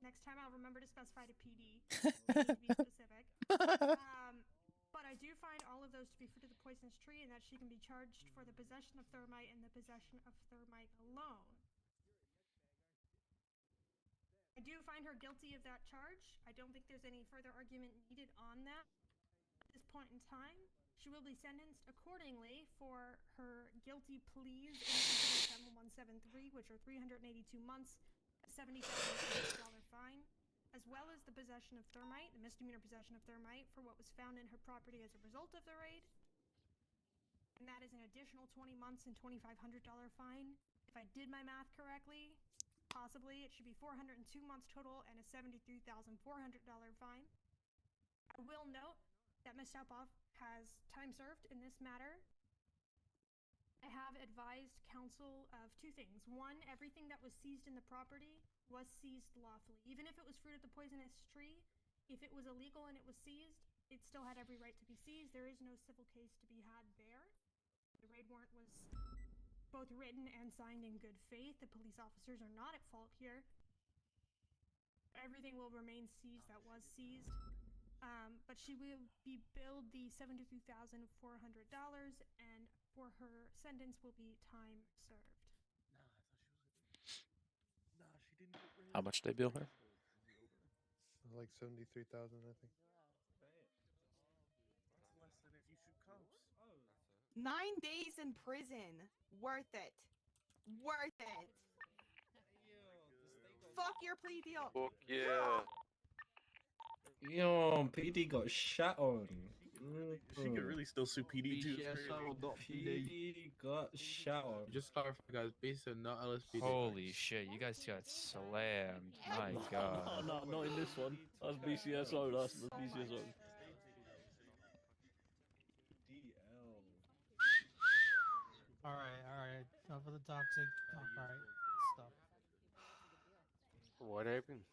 Next time I'll remember to specify to PD. To be specific. But I do find all of those to be fruit of the poisonous tree, and that she can be charged for the possession of thermite and the possession of thermite alone. I do find her guilty of that charge. I don't think there's any further argument needed on that at this point in time. She will be sentenced accordingly for her guilty pleas in 7173, which are 382 months, a $70,000 fine, as well as the possession of thermite, the misdemeanor possession of thermite, for what was found in her property as a result of the raid. And that is an additional 20 months and $2,500 fine. If I did my math correctly, possibly it should be 402 months total and a $73,400 fine. I will note that Ms. Stepoff has time served in this matter. I have advised counsel of two things. One, everything that was seized in the property was seized lawfully. Even if it was fruit of the poisonous tree, if it was illegal and it was seized, it still had every right to be seized. There is no civil case to be had there. The raid warrant was both written and signed in good faith. The police officers are not at fault here. Everything will remain seized that was seized. But she will be billed the $73,400, and for her sentence will be time served. How much did they bill her? Like 73,000, I think. That's less than if you shoot cops. 9 days in prison. Worth it. Worth it. Fuck your plea deal. Fuck yeah. Yo, PD got shat on. She could really still sue PD too. PD got shat on. Just clarify, guys. BCS, not LSPD. Holy shit, you guys got slammed. My god. No, not in this one. That's BCSO. That's the BCSO. Alright. Enough of the toxic talk. Alright, stop. What happened?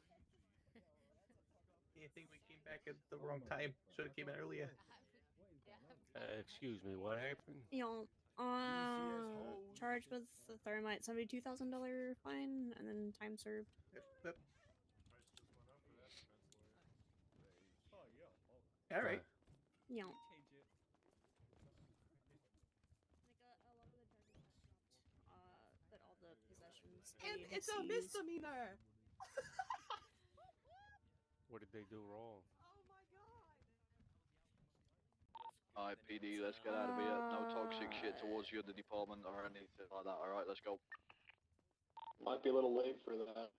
I think we came back at the wrong time. Should have came in earlier. Excuse me, what happened? Charged with the thermite, $72,000 fine, and then time served. Yep. All right. Yeah. But all the possessions. And it's a misdemeanor. What did they do wrong? Alright, PD, let's get out of here. No toxic shit towards you in the department or anything like that. Alright, let's go. Might be a little late for that.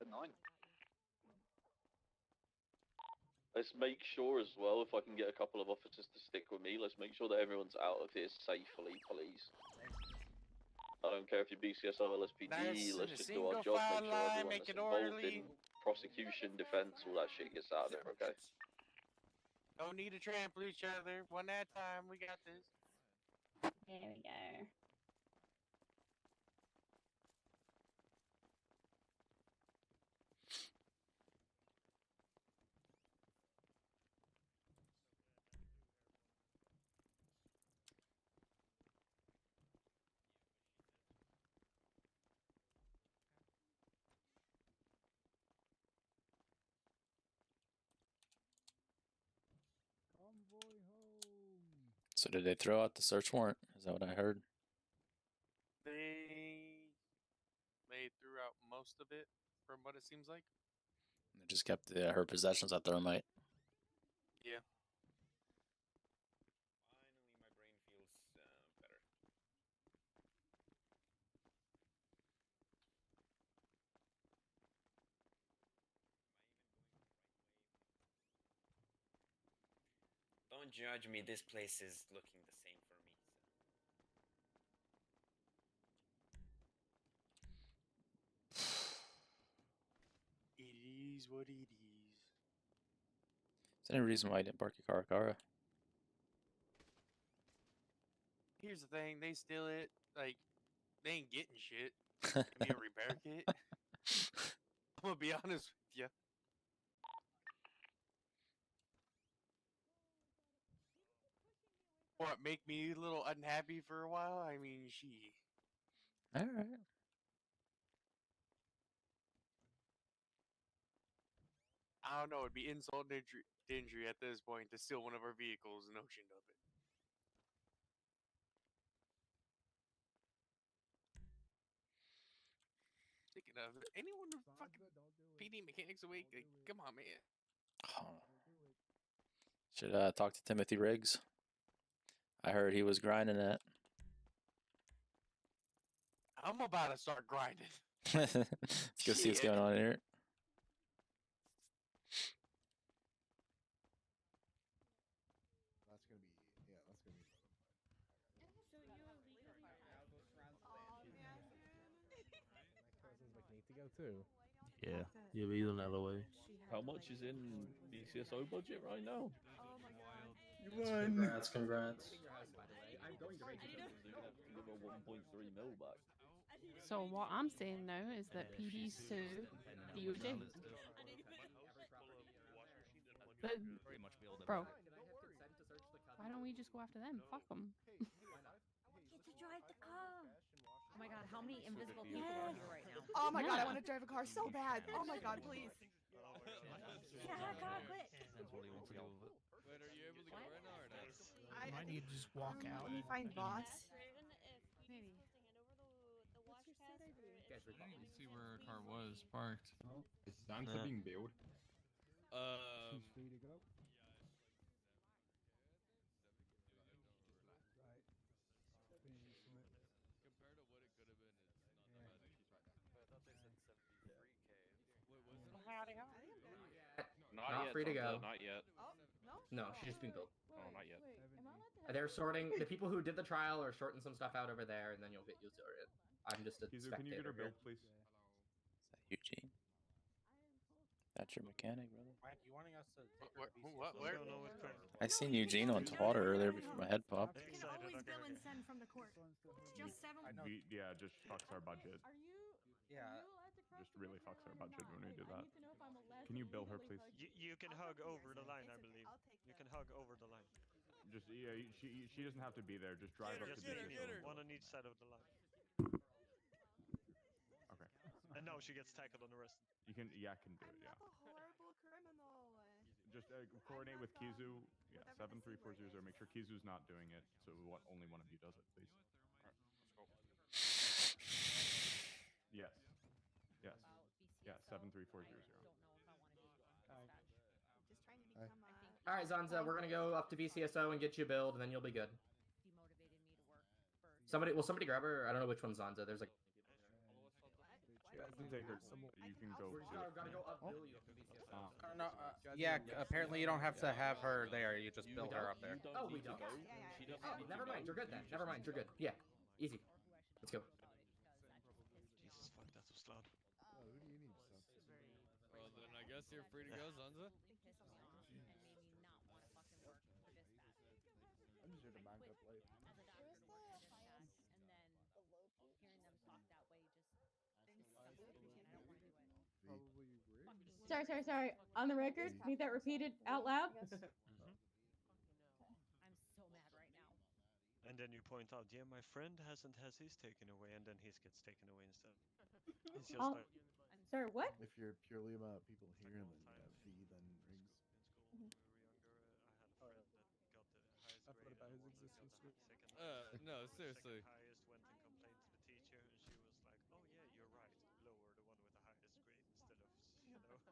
At 9. Let's make sure as well, if I can get a couple of officers to stick with me, let's make sure that everyone's out of here safely, please. I don't care if you're BCS or LSPD, let's just do our job, make sure everyone that's involved in prosecution, defense, all that shit gets out of there, okay? Don't need to trample each other. One at a time. We got this. There we go. So did they throw out the search warrant? Is that what I heard? They threw out most of it, from what it seems like. They just kept her possessions at thermite. Yeah. Don't judge me. This place is looking the same for me. It is what it is. Is there any reason why you didn't park your car, Kara? Here's the thing, they steal it. Like, they ain't getting shit. Give me a repair kit. I'm gonna be honest with you. What, make me a little unhappy for a while? I mean, she. All right. I don't know. It'd be insult to injury at this point to steal one of our vehicles and ocean dump it. Speaking of, anyone fucking PD mechanics awake? Like, come on, man. Should talk to Timothy Riggs. I heard he was grinding it. I'm about to start grinding. Let's go see what's going on here. That's gonna be that's gonna be. My cousins like need to go too. Yeah. Yeah, but you don't know the way. How much is in BCSO budget right now? Oh my god. You won. Congrats. I'm going to raise it. You're gonna have to give her 1.3 mil back. So what I'm saying now is that PD sued DOJ. But, bro, why don't we just go after them? Fuck them. Get to drive the car. Oh my god, how many invisible people are here right now? Oh my god, I want to drive a car so bad. Oh my god, please. Yeah, car, quit. Depends what he wants to do with it. Wait, are you able to go right now or not? I might need to just walk out. Can you find boss? Maybe. Let's see where our car was parked. Is Santa being billed? She's free to go. Compared to what it could have been, it's not that bad. I thought they said 73K. Wait, was it? Howdy ho. Not free to go. Not yet. Oh, no? No, she's just being built. Oh, not yet. They're sorting. The people who did the trial are sorting some stuff out over there, and then you'll get used to it. I'm just a Kizu, spectator. can you get her here. build, please? Is that Eugene? That's your mechanic, brother. You wanting us to take what? Where? I seen Eugene on Twitter earlier before my head popped. You can always bill and send from the court. Just seven. Yeah, just fucks our budget. Are you? Yeah. Just really fucks our budget when we do that. I need to know if I'm allowed Can to you bill her, legally please? hug You can hug over the line, I believe. You can hug over the line. Just she doesn't have to be there. Just drive up to BCSO. One on each side of the line. Okay. And now she gets tackled on the wrist. You can I can do it. Yeah. I'm a horrible criminal. Just coordinate with Kizu. Yeah, 7340. Make sure Kizu's not doing it. So only one of you does it, please. Alright, let's go. Yes. Yes. Yeah, 73400. Just trying to become a... All right, Zanza, we're gonna go up to BCSO and get you a build, and then you'll be good. Somebody grab her? I don't know which one's Zanza. There's like. You can go. Gotta go up bill you up to BCSO. No, yeah, apparently you don't have to have her there. You just build her up there. Oh, we don't. Oh, never mind. You're good then. Never mind. You're good. Yeah, easy. Let's go. Jesus, fuck, that was loud. Oh, who do you need, son? Well, then I guess you're free to go, Zanza. I'm just here to bank up life. Probably Riggs. Sorry. On the record, need that repeated out loud? I'm so mad right now. And then you point out, yeah, my friend has his taken away, and then his gets taken away instead. It's just Oh, like, sorry, what? If you're purely about people here, then V, then Riggs. when we were younger, I had a friend that got the highest grade. About his existence. No, seriously. Second highest went and complained to the teacher, and she was like, "Oh yeah, you're right. Lower the one with the highest grade instead of, you know." So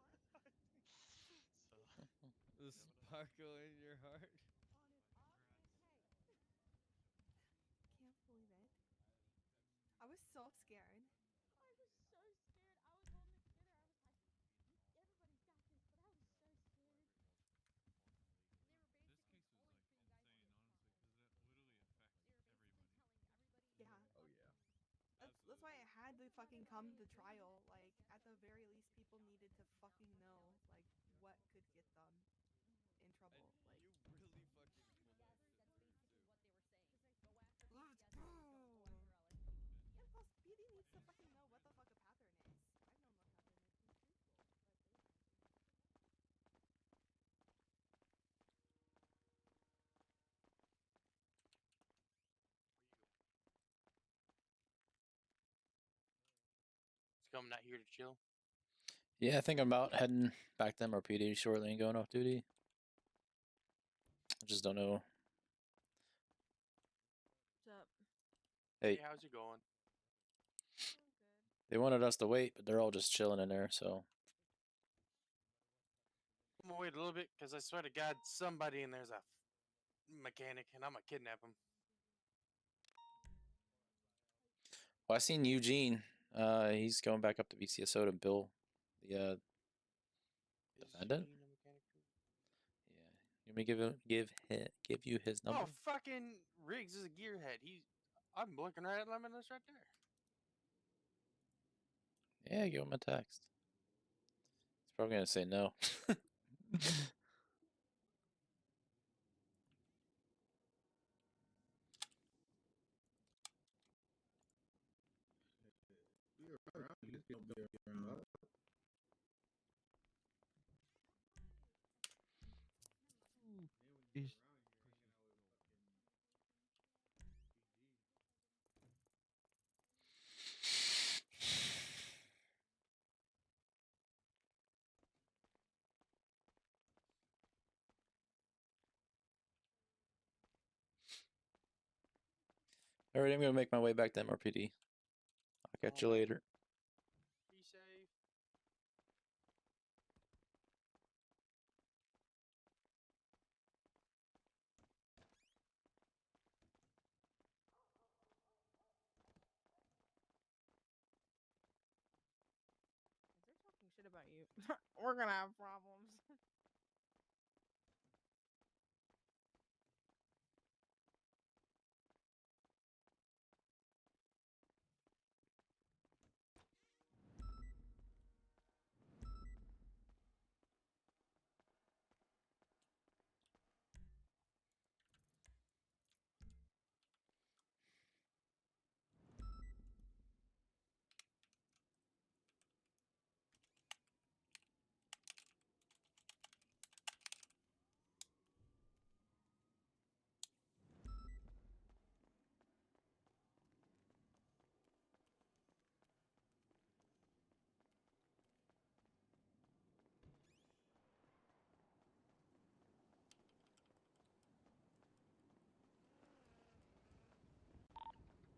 The sparkle in your heart. Can't believe it. I was so scared. I was so scared. I was holding it together. I was like, everybody's got this, but I was so scared. They were basically forcing that's why it had to fucking come to trial. Like, at the very least, people needed to fucking know, like, what could get them in trouble. Like, You really fucking pulled that shit through too. let's go. Yeah, plus PD needs to fucking know what the fuck a pattern is. I've known what pattern is since preschool, but they apparently need to fucking know. I'm not here to chill. Yeah, I think I'm about heading back to MRPD shortly and going off duty. I just don't know. What's up? Hey, how's it going? they wanted us to wait, but they're all just chilling in there, so. I'm gonna wait a little bit because I swear to God, somebody in there's a mechanic, and I'm gonna kidnap him. Well, I seen Eugene. He's going back up to BCSO to bill the defendant. Yeah, you want me to give you his number? Oh, fucking Riggs is a gearhead. I'm looking right at him on this right there. Yeah, give him a text. He's probably gonna say no. All right, I'm gonna make my way back to MRPD. I'll catch you later. Be safe. If they're talking shit about you, we're gonna have problems.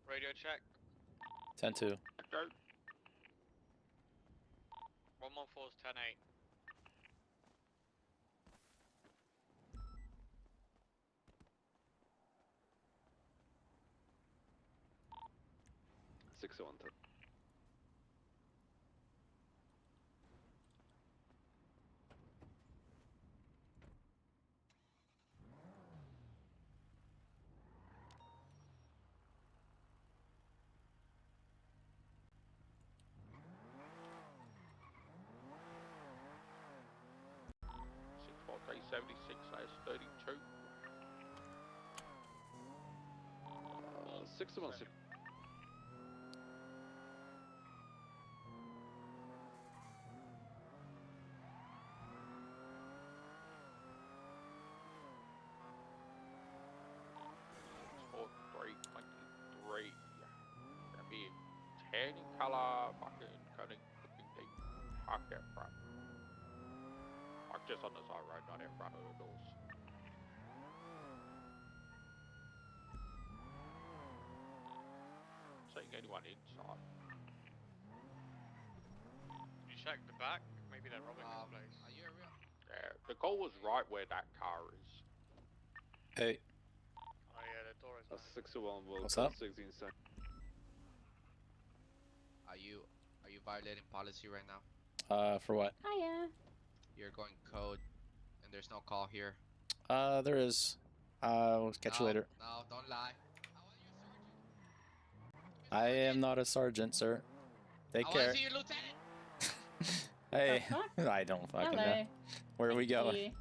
Radio check. 10-2. 114 is 10-8. Six one. 76 32. 616. Or 323. Gonna be 10 in color, fucking cutting deep. Park out front. Park just on the side road, not in front of the doors. Seeing anyone inside. You check the back? Maybe they're robbing this place. Are you real? Yeah, the goal was right where that car is. Hey. Oh yeah, the door is That's 601. What's up? 16 seconds. Are you violating policy right now? For what? Hiya. You're going code, and there's no call here. There is. We'll catch you later. No, don't lie. I am not a sergeant, sir. Take I want care. to see your lieutenant. Hey, fuck? I don't fucking know. Hello. Where are we Thank going? you.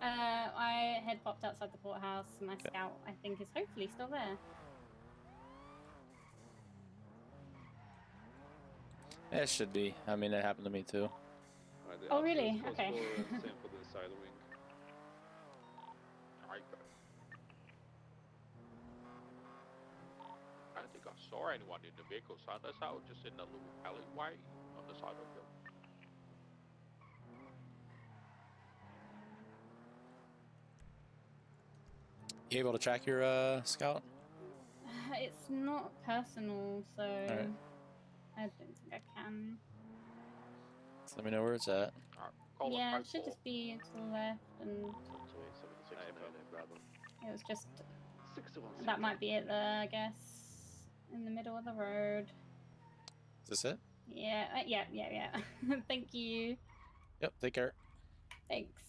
I head popped outside the courthouse. My scout, I think, is hopefully still there. It should be. I mean, it happened to me too. Alright, the Oh, officers really? goes Okay. for same for the side wing. I don't think I saw anyone in the vehicle, son. That's how just in the little alleyway on the side of them. You able to track your scout? It's not personal, so Alright. I don't think I can. Just let me know where it's at. Yeah, it should just be to the left, and 12876 Bravo. it was just 61. that might be it there, I guess, in the middle of the road. Is this it? Yeah, yeah. Thank you. Yep, take care. Thanks.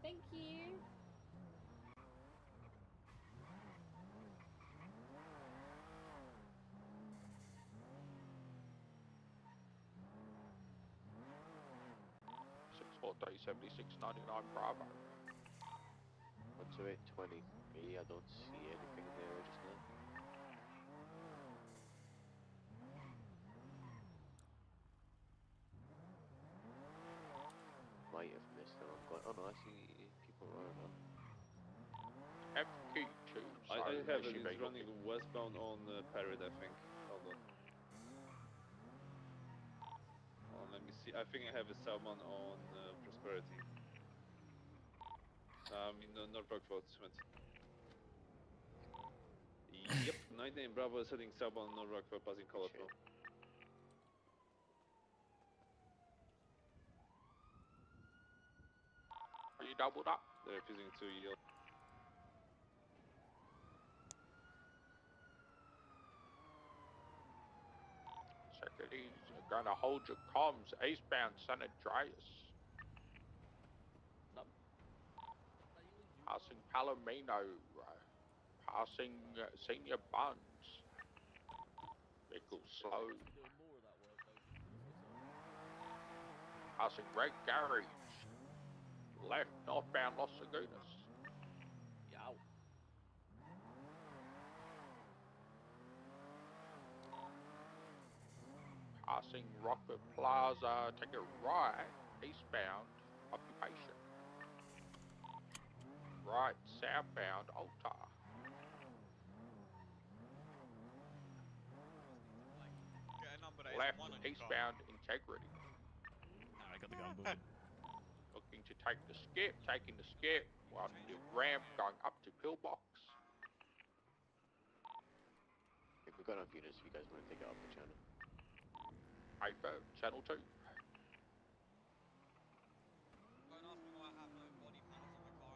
Thank you. Bravo. 12820. Me, I don't see anything there just now. Might have missed them. I'm going. Oh no, I see people running up. FQ2. I have him. He's running westbound on Parrot, I think. Hold on. Let me see. I think I have a someone on Prosperity. In Norfolk Road, Smith. Yep, 19 Bravo is heading southbound Norfolk Road, passing Colorado. Are you doubled up? They're refusing to yield. Check it easy. You're gonna hold your comms eastbound San Andreas. Passing Palomino. Passing Senior Buns. Vehicle slow. Passing Red Garage. Left northbound Los Lagunas. Yow. Passing Rockford Plaza, take a right, eastbound, occupation. Right, southbound, Altar. Left, eastbound, Integrity. I got the gun booted. Looking to take the skip, taking the skip, on the ramp, going up to Pillbox. I think we've got enough units if you guys want to take it off the channel. Paper, channel 2. Don't ask me why I have no body panels on my car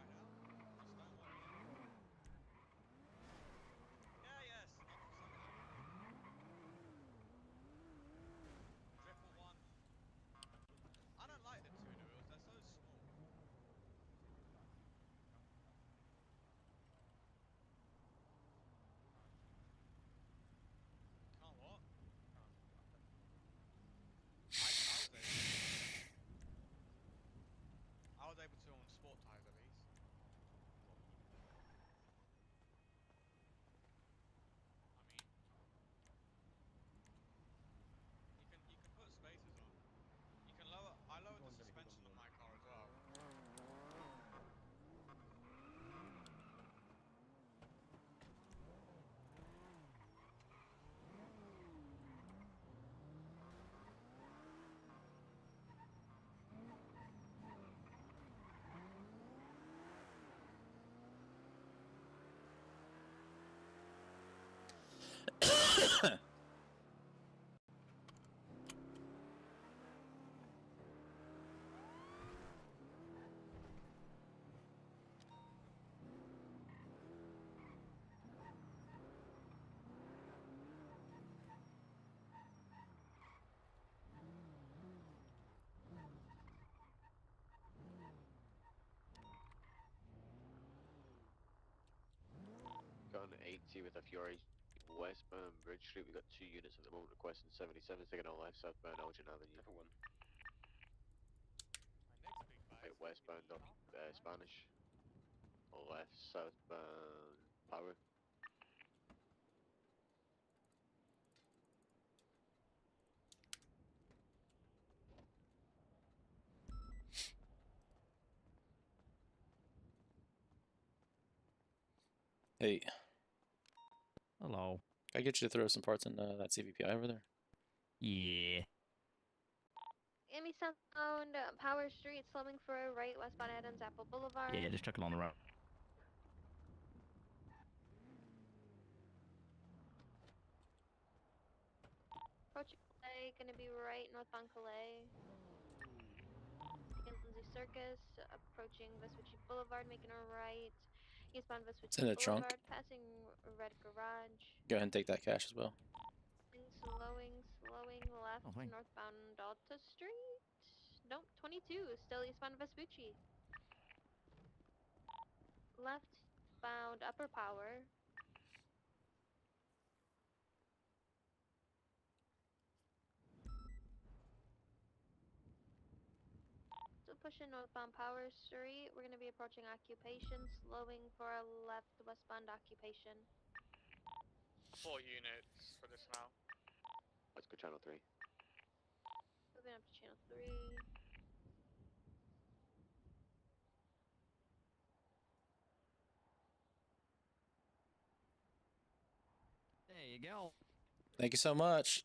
right now. Just don't worry. Yes, Uncle Summit. 111. I don't like the tuna wheels, they're so small. Can't what? I can't see with a Fury westbound Bridge Street. We got 2 units at the moment requesting 77, taking on left southbound Elgin Avenue. Everyone. Right, westbound Spanish. Left southbound Power. Hey, Hello. can I get you to throw some parts in that CVPI over there? Yeah. Amy Sound, Power Street, slowing for a right, westbound Adams Apple Boulevard. Yeah, just chuck it on the road. Approaching Calais, gonna be right, northbound Calais. Taking Lindsay Circus, approaching Vespucci Boulevard, making a right. Eastbound It's Vespucci in the trunk. Boulevard, passing Red Garage. Go ahead and take that cash as well. Slowing left, Oh, thanks. northbound Alta Street. Nope, 22, still eastbound Vespucci. Leftbound Upper Power. Still pushing northbound Power Street. We're going to be approaching Occupation, slowing for a left westbound Occupation. 4 units for this now. Let's go channel 3. Moving up to channel 3. There you go. Thank you so much.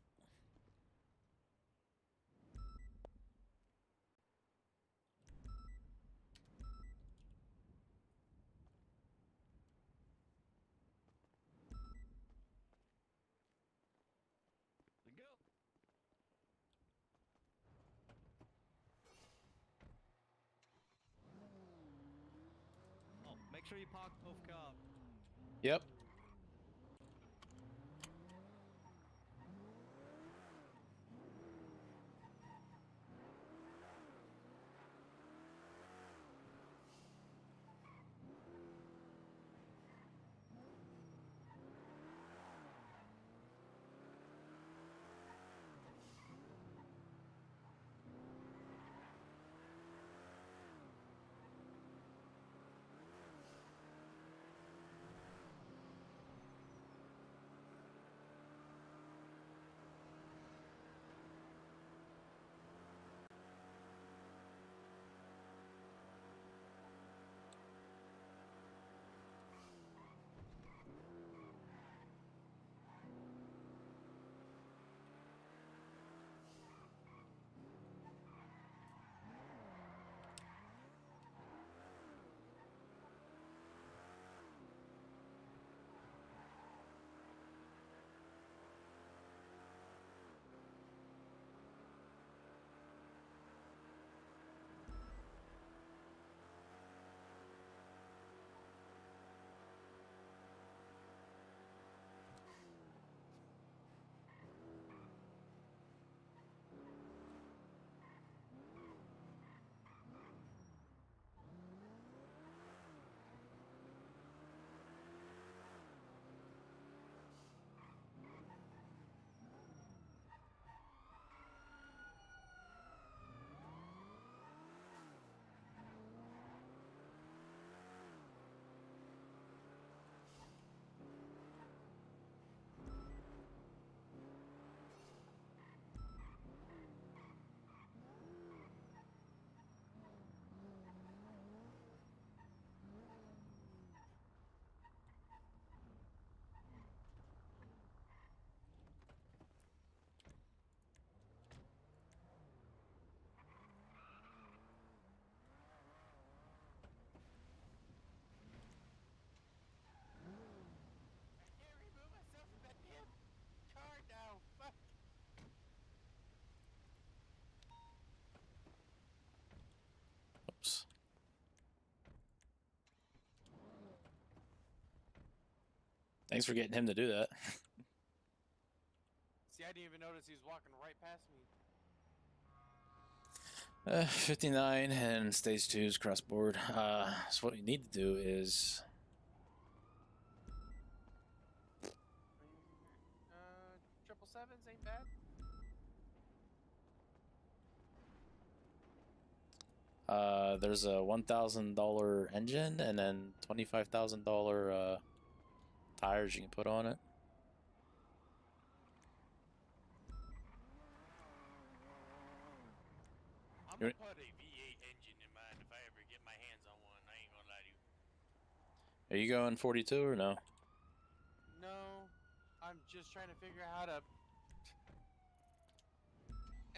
Go. Oh, make sure you park both cars. Yep. Oops. Thanks for getting him to do that. See, I didn't even notice he was walking right past me. 59 and stage 2's cross board. So what you need to do is There's a $1,000 engine and then $25,000 tires you can put on it. I'm gonna put a V8 engine in mine if I ever get my hands on one. I ain't gonna lie to you. Are you going 42 or no? No, I'm just trying to figure out how to.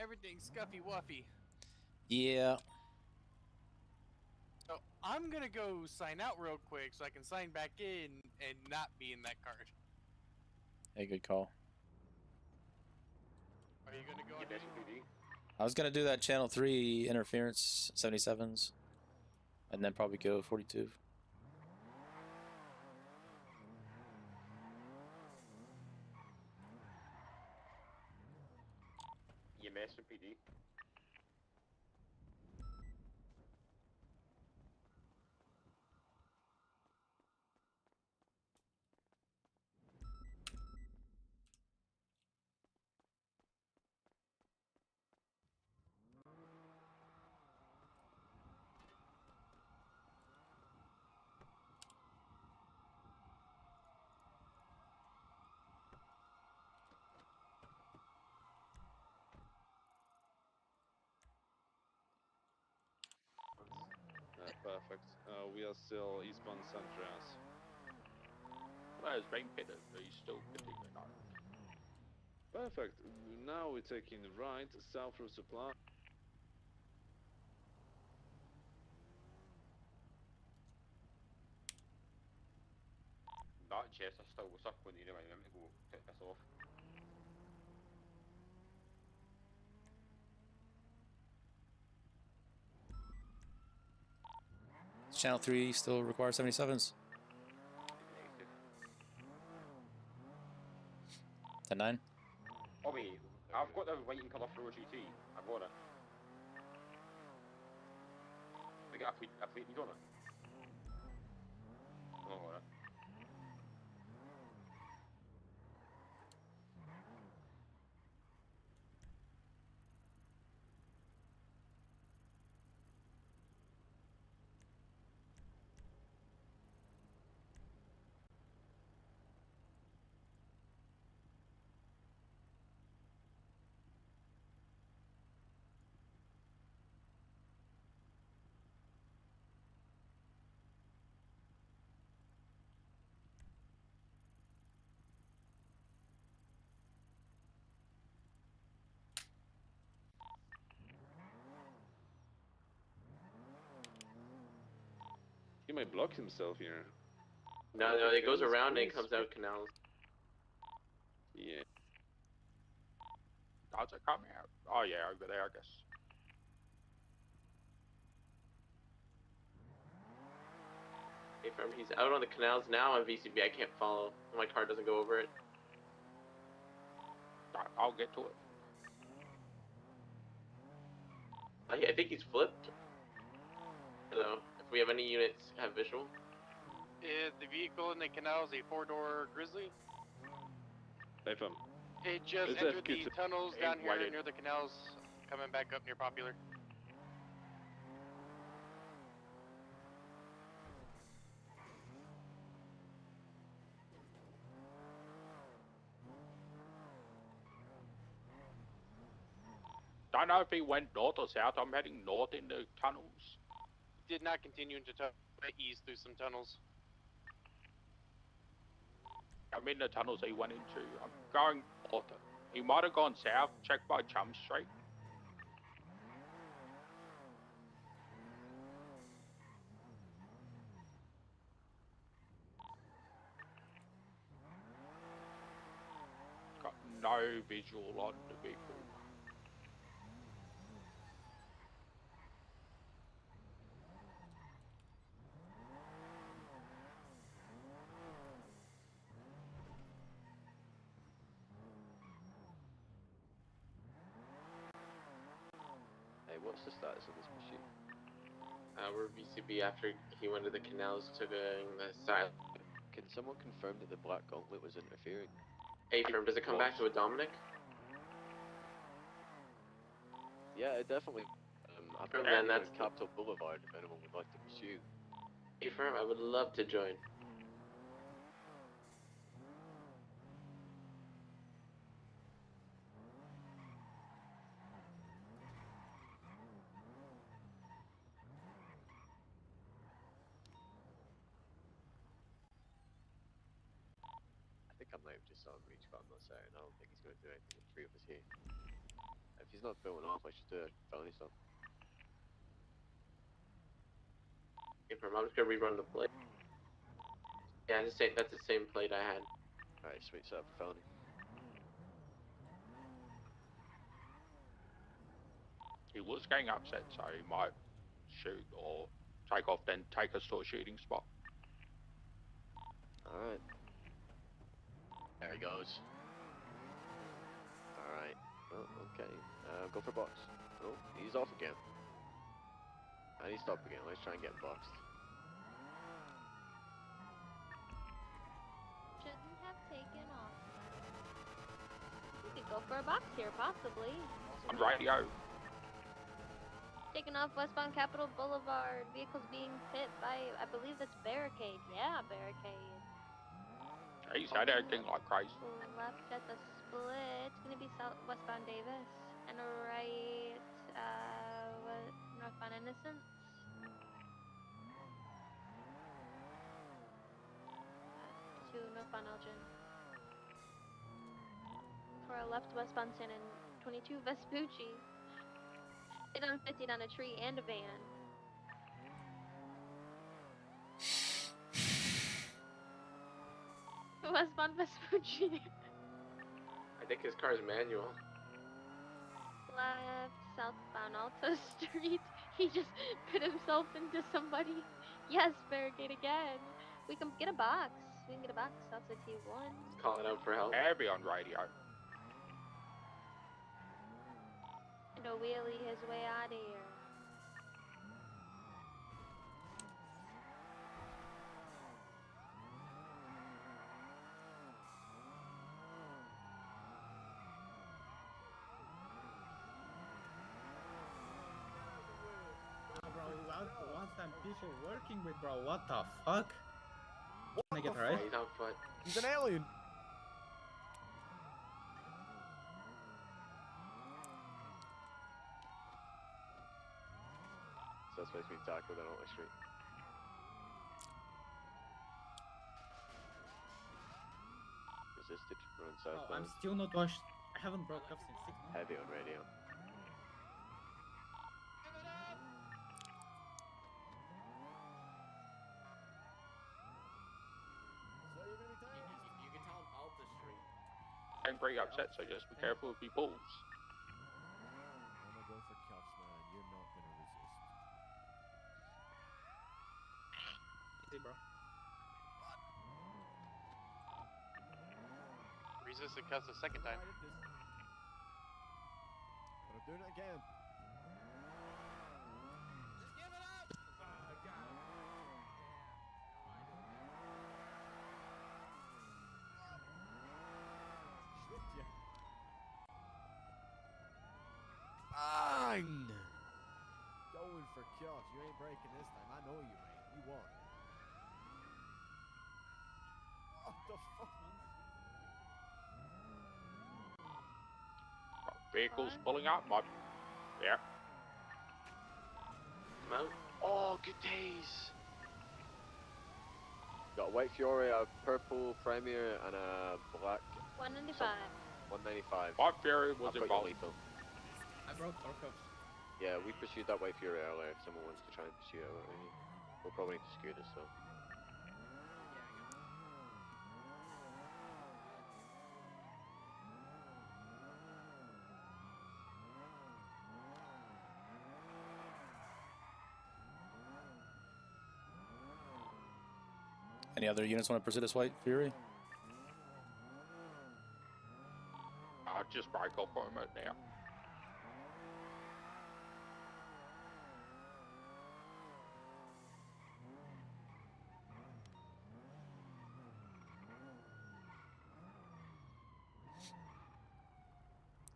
Everything's scuffy wuffy. Yeah. So I'm gonna go sign out real quick so I can sign back in and not be in that card. Hey, good call. Are you gonna go on duty? I was gonna do that channel 3 interference 77s, and then probably go 42. EMS and PD. Perfect. We are still eastbound San Andreas. Where's Rain Pitter? Are you still continuing on? Perfect. Now we're taking right south through supply. That chest is still circling the area I'm to go take this off. Channel 3 still requires 77s. 10-9. Oh wait, I've got the white and colour floor GT. I've got it. We got a fleet need on it. Oh, got it. He might block himself here. No, it goes around and comes out canals. Yeah. How's it coming out? Oh yeah, over there, I guess. Hey, from he's out on the canals now on VCB. I can't follow. My car doesn't go over it. I'll get to it. I think he's flipped. So, if we have any units have visual. Is the vehicle in the canal a 4-door Grizzly? FM. It just It's entered FQ2. the tunnels down here Whited. near the canals, coming back up near Popular. Don't know if he went north or south. I'm heading north in the tunnels. Did not continue into east through some tunnels. I'm in the tunnels he went into. I'm going north. He might have gone south. Check by Chum Street. Got no visual on the vehicle. Hey, what's the status of this machine? We're VCB after he went to the canals, took the side. Can someone confirm that the Black Gauntlet was interfering? Hey, firm, does it come back to a Dominic? Yeah, it definitely. I've Sure, got man, here that's on Capitol Boulevard if anyone would like to pursue. Hey, firm, I would love to join. I think I might have just saw him reach, but I'm not certain. I don't think he's going to do anything with 3 of us here. If he's not filling off, I should do a felony stop. Hey, firm, I'm just gonna rerun the plate. Yeah, that's the same plate I had. Alright, sweet, set up for felony. He was getting upset, so he might shoot or take off, then take us to a shooting spot. Alright. There he goes. Alright. Oh, okay. Go for box. Oh, he's off again. And he stopped again. Let's try and get him boxed. Shouldn't have taken off. We could go for a box here, possibly. On radio. Taking off westbound Capitol Boulevard. Vehicles being hit by, I believe that's barricade. Yeah, barricade. He's had acting like crazy. Left at the split. It's gonna be westbound Davis. And right, northbound Innocence. To northbound Elgin. For a left westbound San and 22 Vespucci. Hit on 50 down a tree and a van. Westbound Vespucci. I think his car's manual. Left southbound Alta Street. He just put himself into somebody. Yes, barricade again. We can get a box. We can get a box outside T1. Calling out for help. Heavy on radio. And a wheelie his way out of here. Bro, some people working with, bro. What the fuck? Can I get right? He's on foot. He's an alien. Suspect's been tackled on Alta Street. Resisted, run Bro, southbound. I'm still not washed. I haven't broke up since 6 months. Heavy on radio. You can tell him Alta Street. I'm pretty upset, so just be careful if he pulls. I'm gonna go for cuffs, man. You're not gonna resist. Easy, bro. Resisted cuffs the second time. But I'm doing it again. Bang! Going for cuffs. You ain't breaking this time. I know you ain't. You won. What the fuck? Vehicles pulling up, mod. Yeah. Mount. Oh, good days! Got a white Fiore, a purple Premier, and a black 195. 195. White Fury was I've got involved. lethal. I broke 4 cups. Yeah, we pursued that white Fury earlier. If someone wants to try and pursue it, we'll probably need to scoot us though. Any other units want to pursue this White Fury? I'll just break up for a minute now.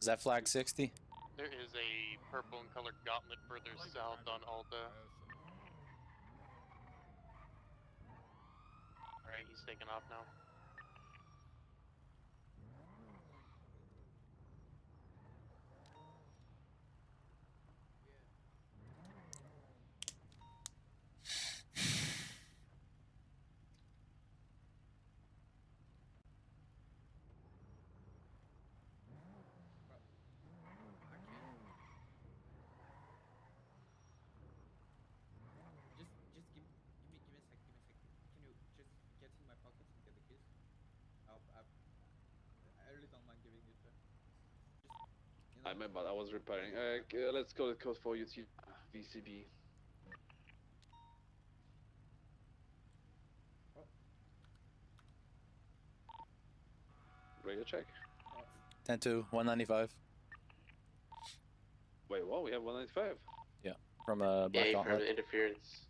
Is that flag 60? There is a purple and colored gauntlet further south on Alta. Alright, he's taking off now. Just give me a sec. Can you just get in my pockets and get the keys? I really don't mind giving it to. I my bad. I was repairing. Let's go to code for UT VCB. Radio check. 10-2, 195. Wait, what? We have 195. Yeah, from a black Yeah, gauntlet. from interference.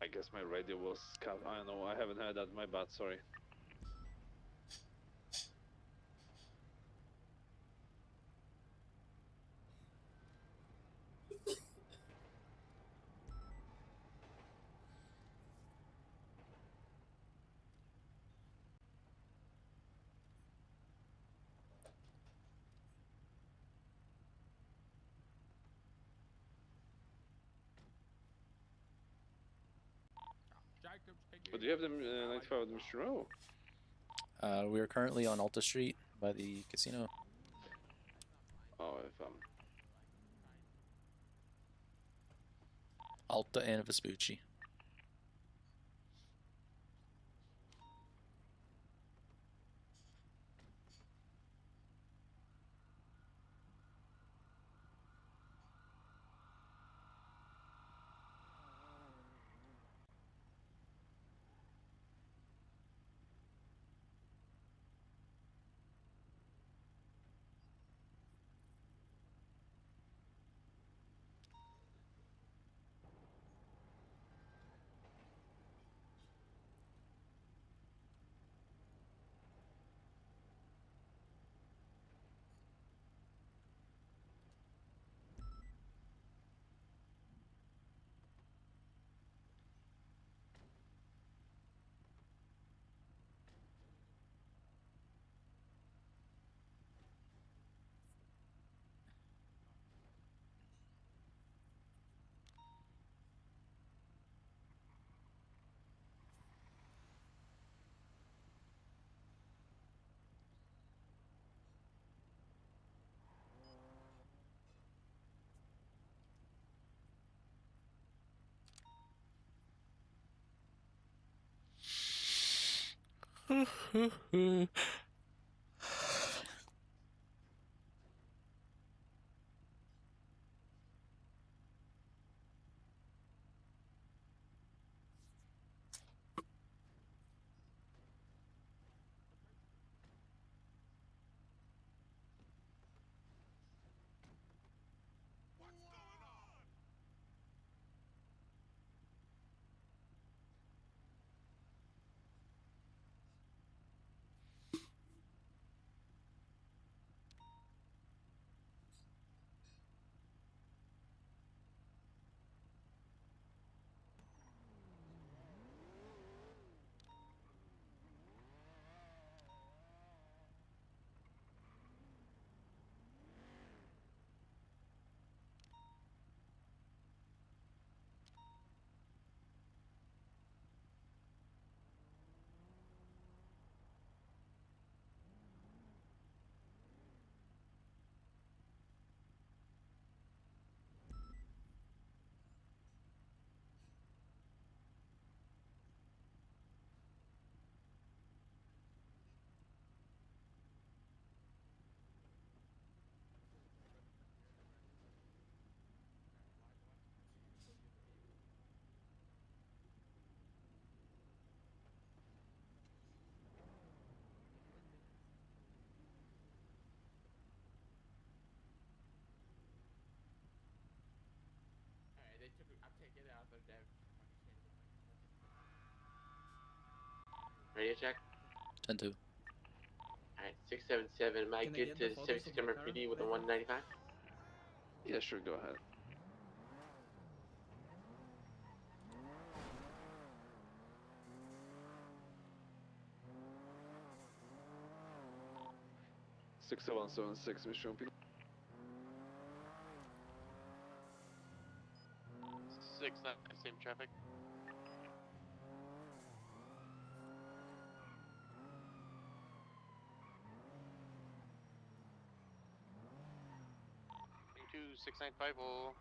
I guess my radio was cut. I don't know. I haven't heard that. My bad. Sorry. But do you have them 95 of them in a row? We are currently on Alta Street by the casino. Oh, if I'm. Alta and Vespucci. Alright, I'm taking it out of their Radio check. 10-2. Alright, 677. Am I Can I good get the to photos 76 of my Camera car, PD with a Nathan? 195? Yeah, sure, go ahead. $67176, Mr. Jumping. 6-9, same traffic. Two 695 will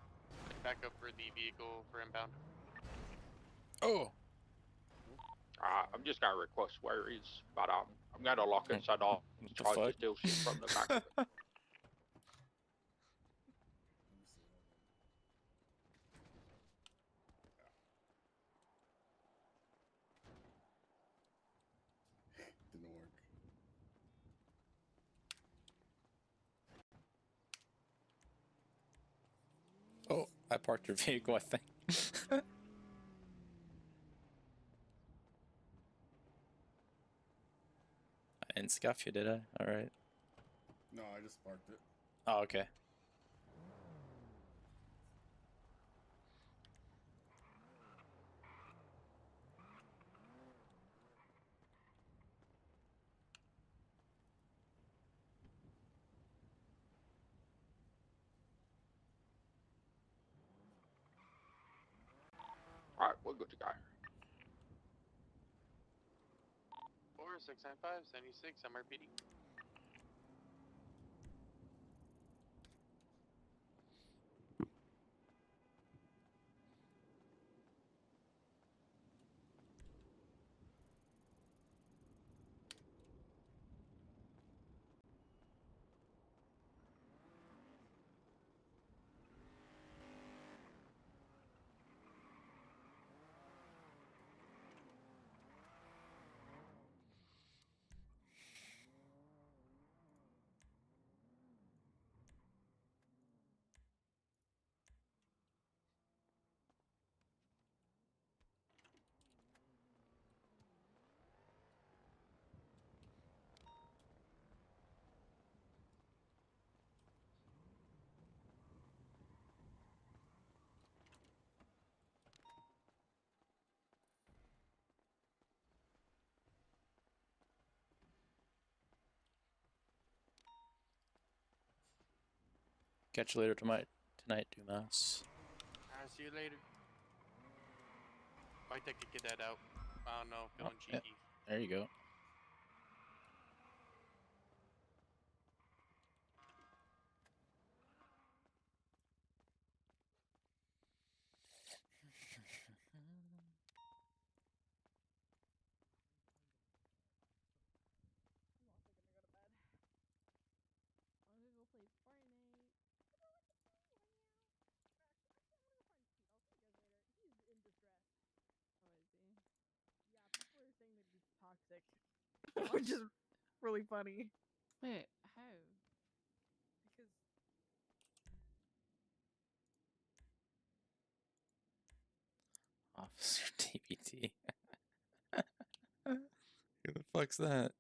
back up for the vehicle for inbound. Oh. I'm just gonna request where is, but I'm gonna lock inside off. What the Try to fuck? steal shit from the back of it. Didn't work. Oh, I parked your vehicle, I think. I didn't scuff you, did I? Alright. No, I just sparked it. Oh, okay. Alright, we're good to go. 695 76 MRPD. Catch you later tonight, Dumas. I'll see you later. Might take to get that out. I don't know, feeling Yeah, cheeky. there you go. I'm also gonna go to bed. I'm gonna go play Fortnite. Actually, I'm gonna go find Pete. I'll see you guys later. He's in distress. Oh, is he? Yeah, people are saying that he's toxic, which is really funny. Wait, how? Because Officer TBT. Who the fuck's that?